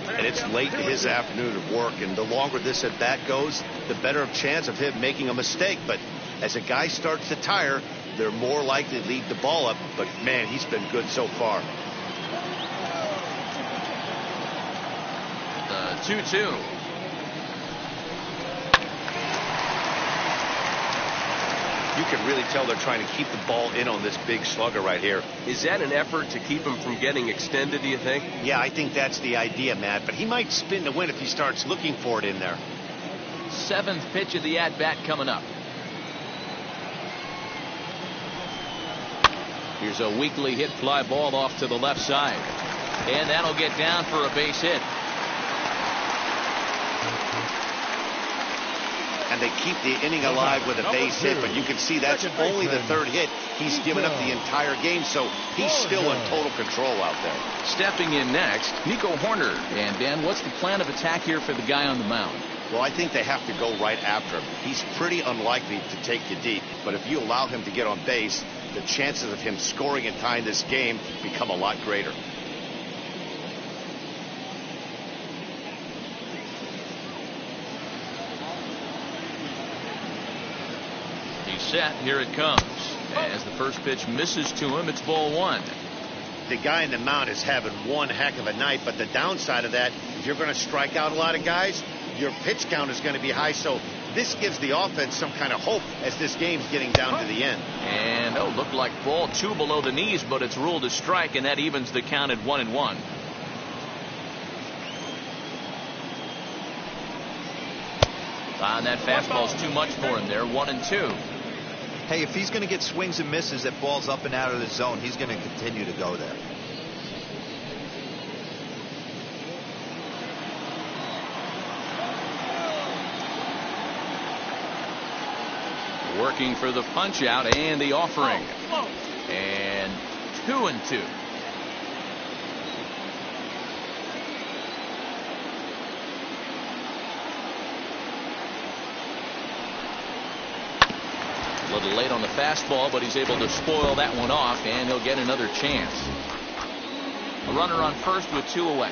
And it's late in his afternoon of work, and the longer this at bat goes, the better chance of him making a mistake. But as a guy starts to tire, they're more likely to lead the ball up. But man, he's been good so far. The 2-2. You can really tell they're trying to keep the ball in on this big slugger right here. Is that an effort to keep him from getting extended, do you think? Yeah, I think that's the idea, Matt. But he might spin to win if he starts looking for it in there. 7th pitch of the at-bat coming up. Here's a weakly hit fly ball off to the left side. And that'll get down for a base hit. And they keep the inning alive with a base hit, but you can see that's only the 3rd hit. He's given up the entire game, so he's still in total control out there. Stepping in next, Nico Horner. And Dan, what's the plan of attack here for the guy on the mound? Well, I think they have to go right after him. He's pretty unlikely to take you deep, but if you allow him to get on base, the chances of him scoring and tying this game become a lot greater. Set. Here it comes. As the first pitch misses to him, it's ball 1. The guy in the mound is having one heck of a night, but the downside of that, if you're going to strike out a lot of guys, your pitch count is going to be high. So this gives the offense some kind of hope as this game's getting down to the end. And looked like ball 2 below the knees, but it's ruled a strike, and that evens the count at 1-1. And that fastball's too much for him there. 1-2. Hey, if he's going to get swings and misses at balls up and out of the zone, he's going to continue to go there. Working for the punch out and the offering. And 2-2. A little late on the fastball, but he's able to spoil that one off, and he'll get another chance. A runner on first with 2 away.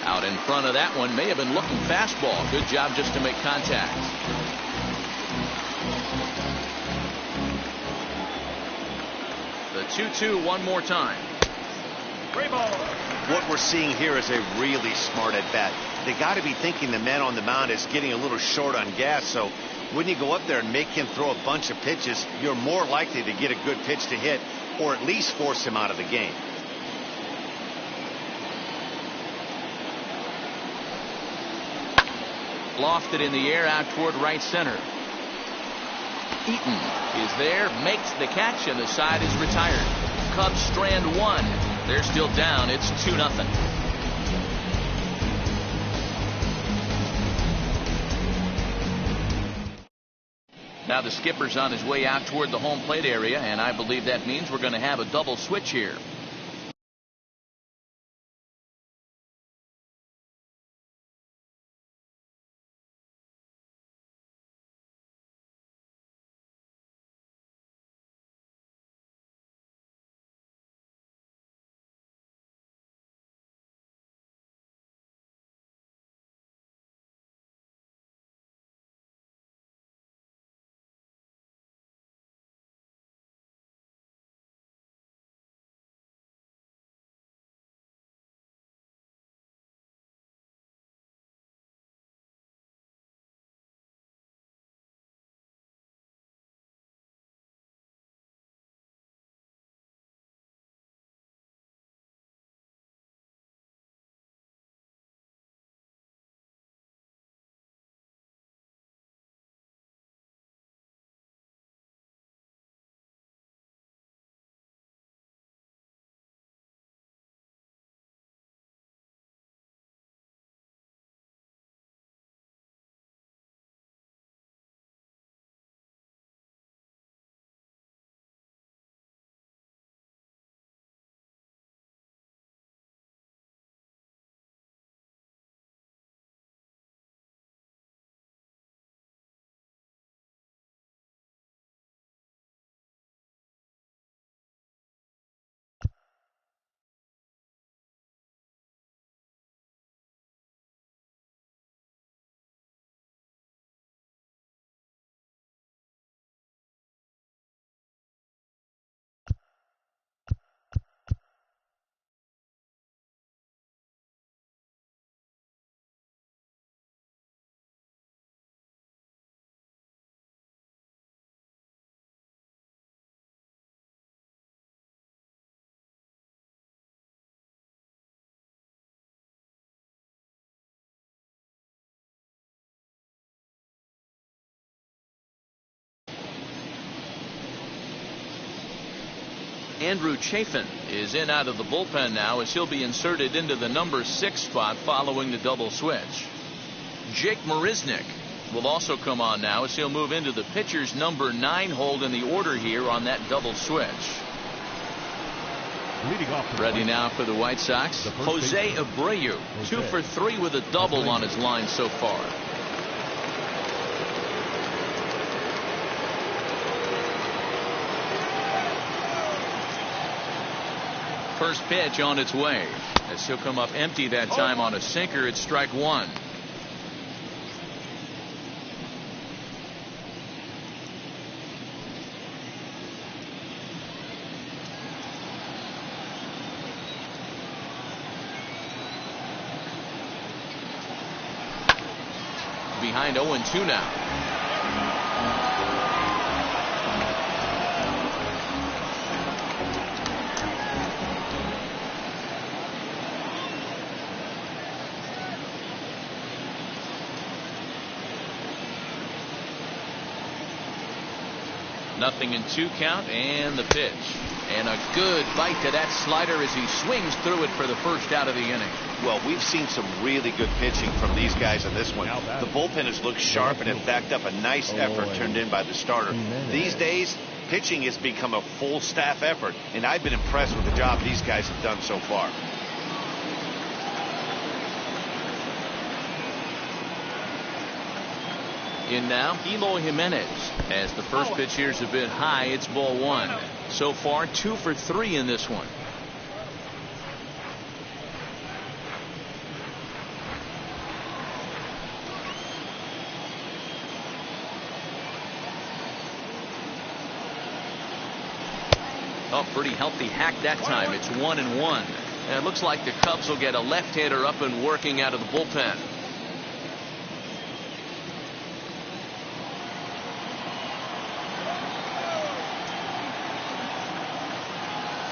Out in front of that one, may have been looking fastball. Good job just to make contact. The 2-2 one more time. What we're seeing here is a really smart at bat. They got to be thinking the man on the mound is getting a little short on gas. So when you go up there and make him throw a bunch of pitches, you're more likely to get a good pitch to hit, or at least force him out of the game. Lofted in the air out toward right center. Eaton is there, makes the catch, and the side is retired. Cubs strand 1. They're still down. It's 2-0. Now the skipper's on his way out toward the home plate area, and I believe that means we're going to have a double switch here. Andrew Chafin is in out of the bullpen now as he'll be inserted into the number 6 spot following the double switch. Jake Marisnick will also come on now as he'll move into the pitcher's number 9 hold in the order here on that double switch. Ready now for the White Sox, Jose Abreu, 2 for 3 with a double on his line so far. First pitch on its way as he'll come up empty that time on a sinker. It's strike 1. Behind 0-2 now. Nothing in 2 count, and the pitch. And a good bite to that slider as he swings through it for the first out of the inning. Well, we've seen some really good pitching from these guys in this one. The bullpen has looked sharp and have backed up a nice effort turned in by the starter. These days, pitching has become a full staff effort, and I've been impressed with the job these guys have done so far. In now, Eloy Jimenez. As the first pitch here's a bit high, it's ball 1. So far, 2 for 3 in this one. Oh, pretty healthy hack that time. It's 1-1. And it looks like the Cubs will get a left-hander up and working out of the bullpen.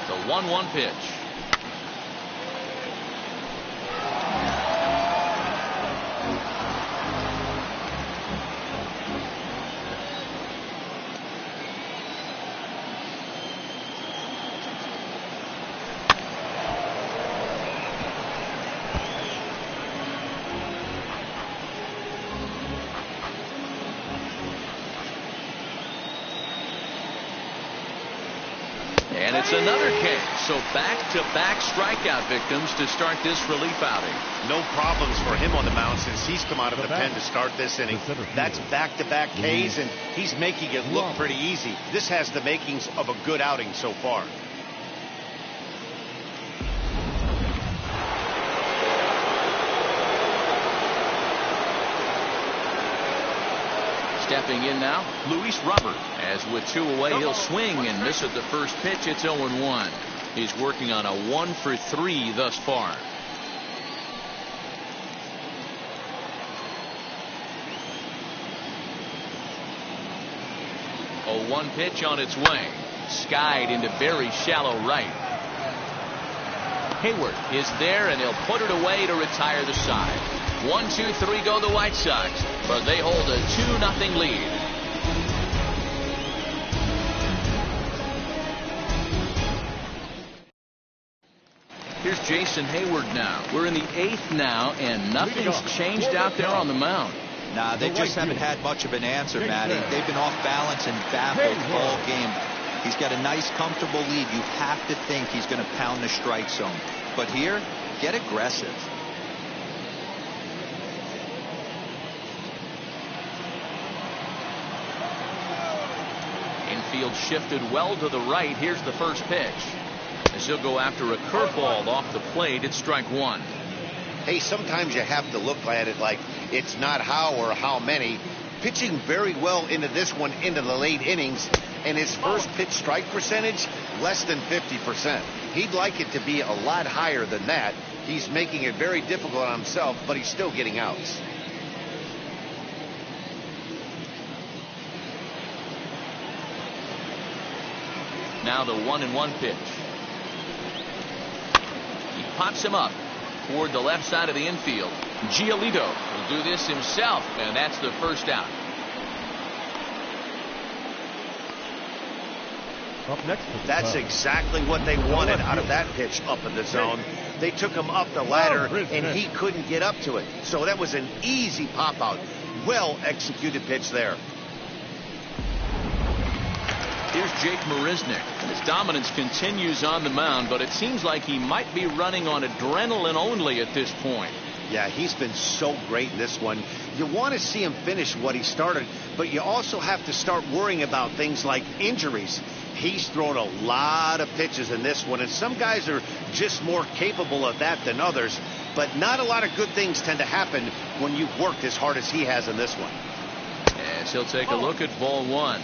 The 1-1 pitch. There's another K. So back-to-back strikeout victims to start this relief outing. No problems for him on the mound since he's come out of the pen to start this inning. That's back-to-back Ks, and he's making it look pretty easy. This has the makings of a good outing so far. Stepping in now, Luis Robert. As with 2 away, he'll swing and miss at the first pitch. It's 0-1. He's working on a 1-for-3 thus far. 0-1 pitch on its way. Skied into very shallow right. Hayward is there, and he'll put it away to retire the side. 1-2-3 go the White Sox, but they hold a 2-0 lead. Here's Jason Hayward now. We're in the 8th now, and nothing's changed out there on the mound. Nah, they just haven't had much of an answer, Matty. They've been off balance and baffled all game. He's got a nice, comfortable lead. You have to think he's going to pound the strike zone. But here, get aggressive. Infield shifted well to the right. Here's the first pitch. As he'll go after a curveball off the plate, it's strike 1. Hey, sometimes you have to look at it like it's not how or how many. Pitching very well into this one into the late innings, and his first pitch strike percentage less than 50%. He'd like it to be a lot higher than that. He's making it very difficult on himself, but he's still getting outs. Now the 1-1 pitch. He pops him up toward the left side of the infield. Giolito will do this himself, and that's the first out. Up next. That's exactly what they wanted out of that pitch up in the zone. They took him up the ladder, and he couldn't get up to it. So that was an easy pop out. Well executed pitch there. Here's Jake Marisnick. His dominance continues on the mound, but it seems like he might be running on adrenaline only at this point. Yeah, he's been so great in this one. You want to see him finish what he started, but you also have to start worrying about things like injuries. He's thrown a lot of pitches in this one, and some guys are just more capable of that than others, but not a lot of good things tend to happen when you've worked as hard as he has in this one. As he'll take a look at ball 1.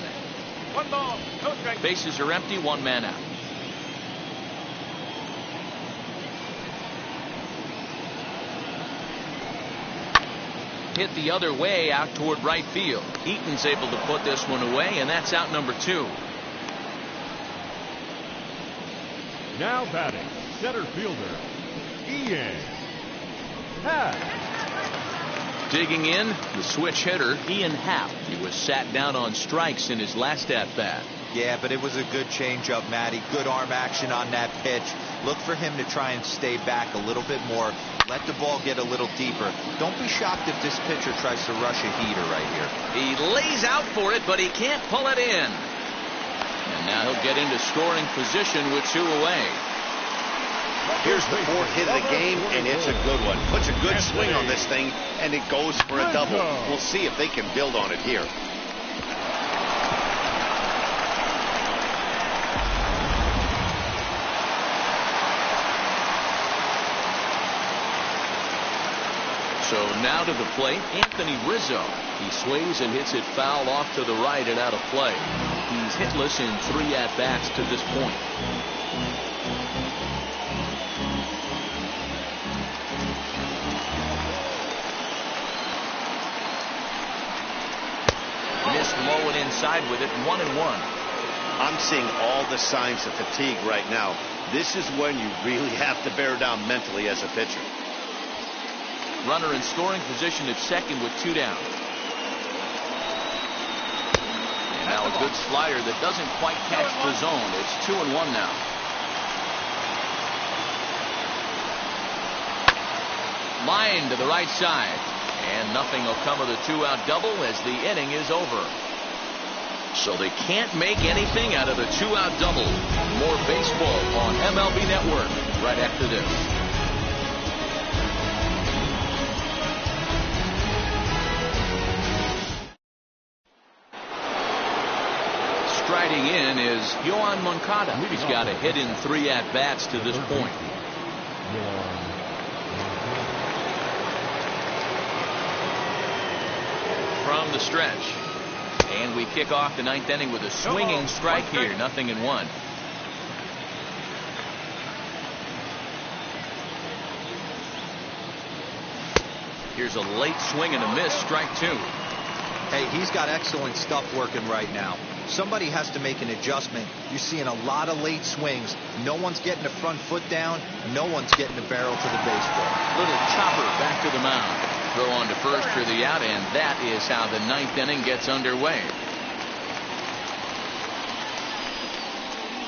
1 ball, no strike. Bases are empty, 1 man out. Hit the other way out toward right field. Eaton's able to put this one away, and that's out number 2. Now batting, center fielder, Ian Happ. Digging in, the switch hitter, Ian Happ. He was sat down on strikes in his last at-bat. Yeah, but it was a good changeup, Matty. Good arm action on that pitch. Look for him to try and stay back a little bit more. Let the ball get a little deeper. Don't be shocked if this pitcher tries to rush a heater right here. He lays out for it, but he can't pull it in. And now he'll get into scoring position with 2 away. Here's the 4th hit of the game, and it's a good one. Puts a good swing on this thing, and it goes for a double. We'll see if they can build on it here. So now to the plate, Anthony Rizzo. He swings and hits it foul off to the right and out of play. He's hitless in 3 at-bats to this point. Missed low and inside with it, 1-1. I'm seeing all the signs of fatigue right now. This is when you really have to bear down mentally as a pitcher. Runner in scoring position at second with 2 down. And now a good slider that doesn't quite catch the zone. It's 2-1 now. Line to the right side. And nothing will come of the 2-out double as the inning is over. so they can't make anything out of the two-out double. More baseball on MLB Network right after this. Striding in is Yoan Moncada. He's got a hit in 3 at-bats to this point. From the stretch. And we kick off the 9th inning with a swinging strike here. 0-1. Here's a late swing and a miss. Strike 2. Hey, he's got excellent stuff working right now. Somebody has to make an adjustment. You're seeing a lot of late swings. No one's getting the front foot down. No one's getting the barrel to the baseball. Little chopper back to the mound. Throw on to first for the out, and that is how the 9th inning gets underway.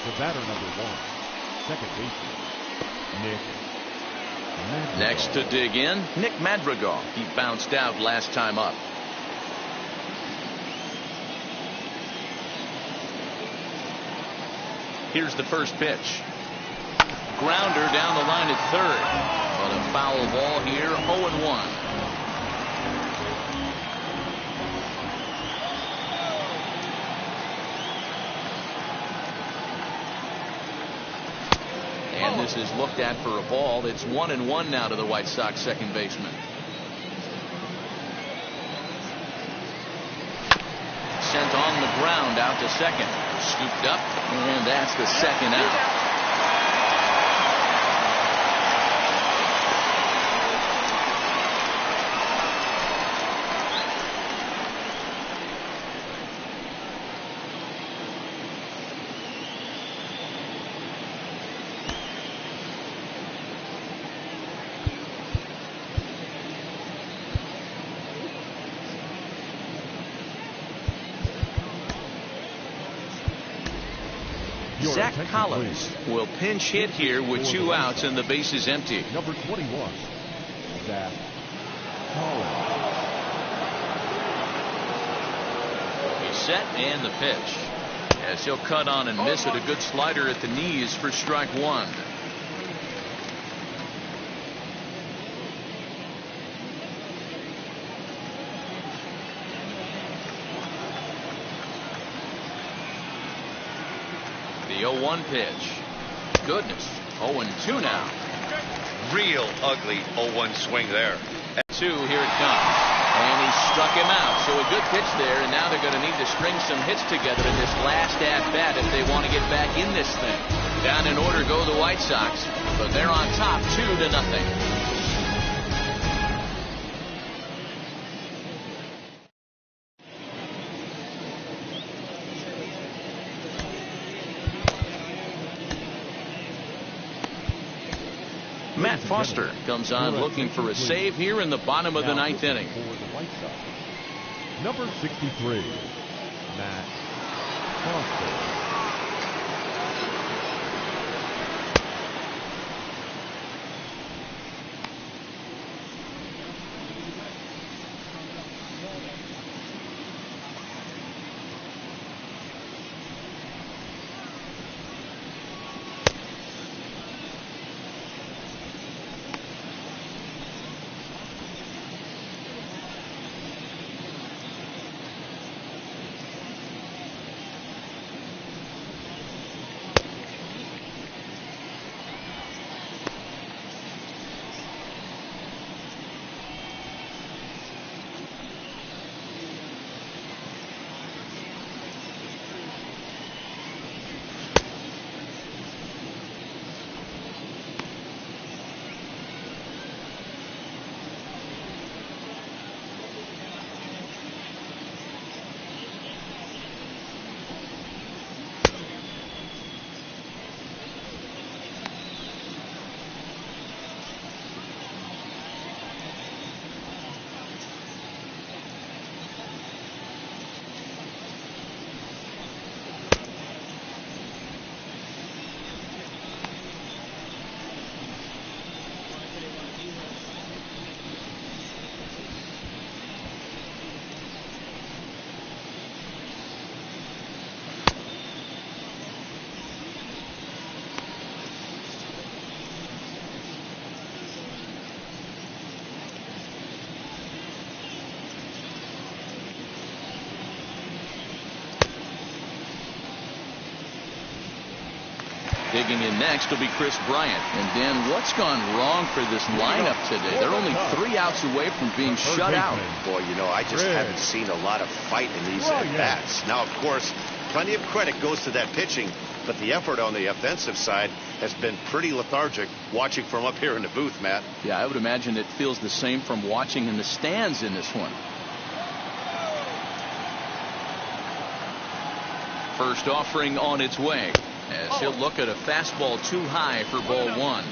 The batter number 1, second baseman, Nick Madrigal. Next to dig in, Nick Madrigal. He bounced out last time up. Here's the first pitch. Grounder down the line at third. But a foul ball here, 0-1. And this is looked at for a ball. It's 1-1 now to the White Sox second baseman. Sent on the ground out to second. Scooped up, and that's the second out. Zach Collins will pinch hit here with 2 outs and the bases empty. Number 21, Zach Collins. He's set and the pitch. As he'll cut on and miss it, a good slider at the knees for strike 1. The 0-1 pitch. Goodness. 0-2 now. Real ugly 0-1 swing there. 2, here it comes. And he struck him out. So a good pitch there, and now they're going to need to string some hits together in this last at-bat if they want to get back in this thing. Down in order go the White Sox, but they're on top 2-0. Matt Foster comes on looking for a save here in the bottom of the 9th inning. For the White Sox, number 63, Matt Foster. Digging in next will be Chris Bryant. And Dan, what's gone wrong for this lineup today? They're only 3 outs away from being shut out. Boy, you know, I just haven't seen a lot of fight in these at-bats. Now, of course, plenty of credit goes to that pitching, but the effort on the offensive side has been pretty lethargic watching from up here in the booth, Matt. Yeah, I would imagine it feels the same from watching in the stands in this one. First offering on its way, as he'll look at a fastball too high for ball 1.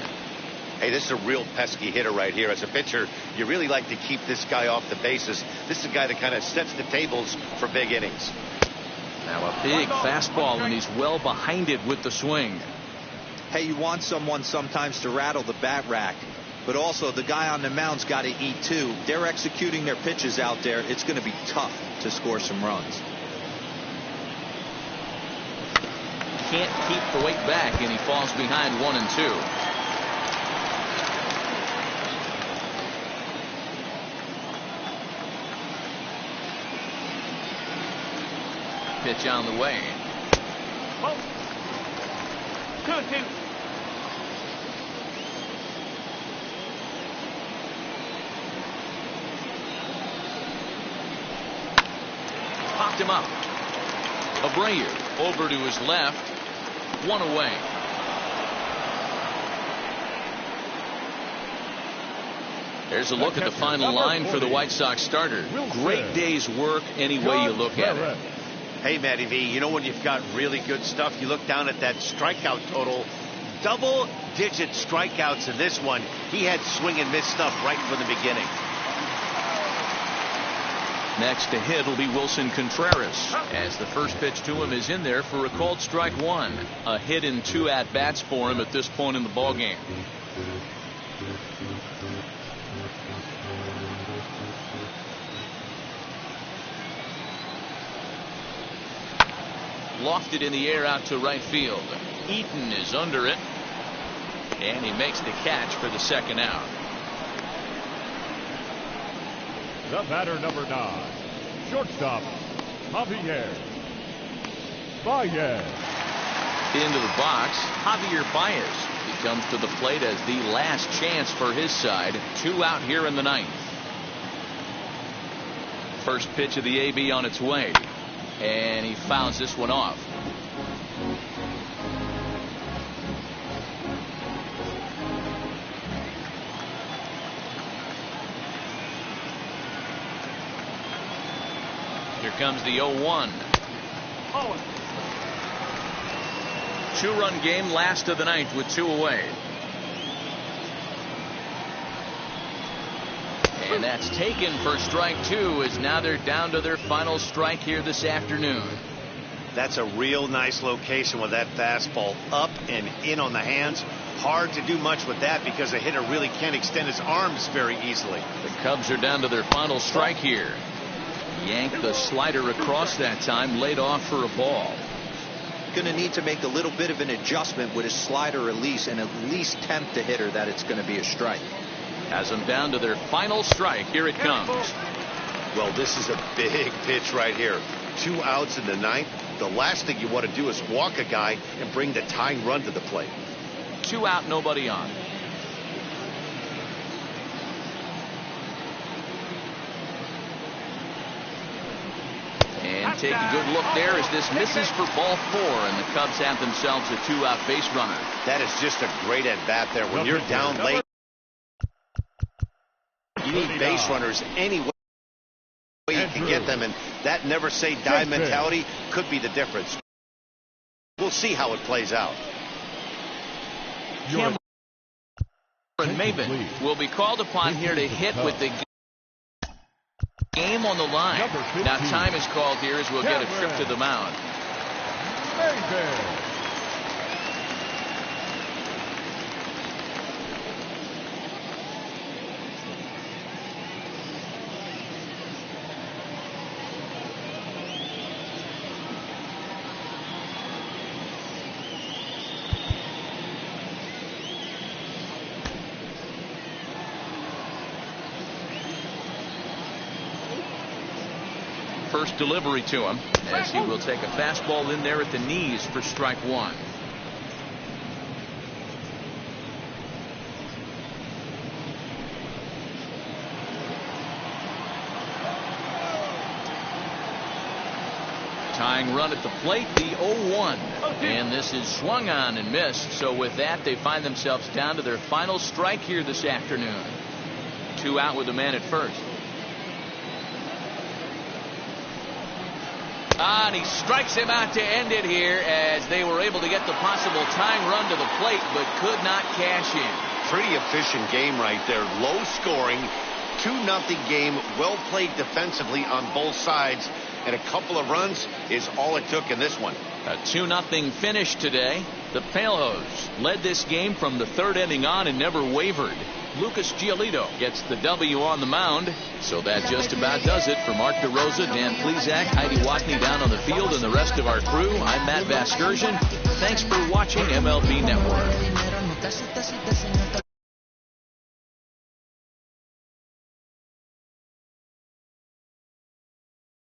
Hey, this is a real pesky hitter right here. As a pitcher, you really like to keep this guy off the bases. This is a guy that kind of sets the tables for big innings. Now a big fastball, and he's well behind it with the swing. Hey, you want someone sometimes to rattle the bat rack, but also the guy on the mound's got to eat too. They're executing their pitches out there. It's going to be tough to score some runs. Can't keep the weight back, and he falls behind 1 and 2. Pitch on the way. 2-2. Popped him up. Abreu over to his left. 1 away. There's a look at the final line for the White Sox starter. Great day's work any way you look at it. Hey, Matty V, you know when you've got really good stuff, you look down at that strikeout total. Double-digit strikeouts in this one. He had swing and miss stuff right from the beginning. Next to hit will be Wilson Contreras, as the first pitch to him is in there for a called strike 1. A hit in 2 at-bats for him at this point in the ballgame. Lofted in the air out to right field. Eaton is under it, and he makes the catch for the second out. The batter, number 9, shortstop, Javier Baez. Into the box, Javier Baez. He comes to the plate as the last chance for his side. 2 out here in the 9th. First pitch of the AB on its way, and he fouls this one off. Here comes the 0-1. 2-run game, last of the 9th with 2 away. And that's taken for strike 2, as now they're down to their final strike here this afternoon. That's a real nice location with that fastball up and in on the hands. Hard to do much with that because a hitter really can't extend his arms very easily. The Cubs are down to their final strike here. Yanked the slider across that time, laid off for a ball. Going to need to make a little bit of an adjustment with his slider release and at least tempt the hitter that it's going to be a strike. Has them down to their final strike. Here it comes. Well, this is a big pitch right here. 2 outs in the 9th. The last thing you want to do is walk a guy and bring the tying run to the plate. 2 out, nobody on. And take a good look there as this misses for ball 4, and the Cubs have themselves a 2-out base runner. That is just a great at-bat there. When you're down late, you need base runners any way you can get them, and that never say die mentality could be the difference. We'll see how it plays out. Cameron Maven will be called upon here to hit with the game on the line. Now time is called here as we'll get a trip to the mound. First delivery to him, as he will take a fastball in there at the knees for strike 1. Tying run at the plate, the 0-1. And this is swung on and missed. So with that, they find themselves down to their final strike here this afternoon. 2 out with a man at first. And he strikes him out to end it here as they were able to get the possible tying run to the plate but could not cash in. Pretty efficient game right there. Low scoring, 2-0 game. Well played defensively on both sides. And a couple of runs is all it took in this one. A 2-0 finish today. The Palehose led this game from the 3rd inning on and never wavered. Lucas Giolito gets the W on the mound. So that just about does it. For Mark DeRosa, Dan Plesac, Heidi Watney down on the field, and the rest of our crew, I'm Matt Vasgersian. Thanks for watching MLB Network.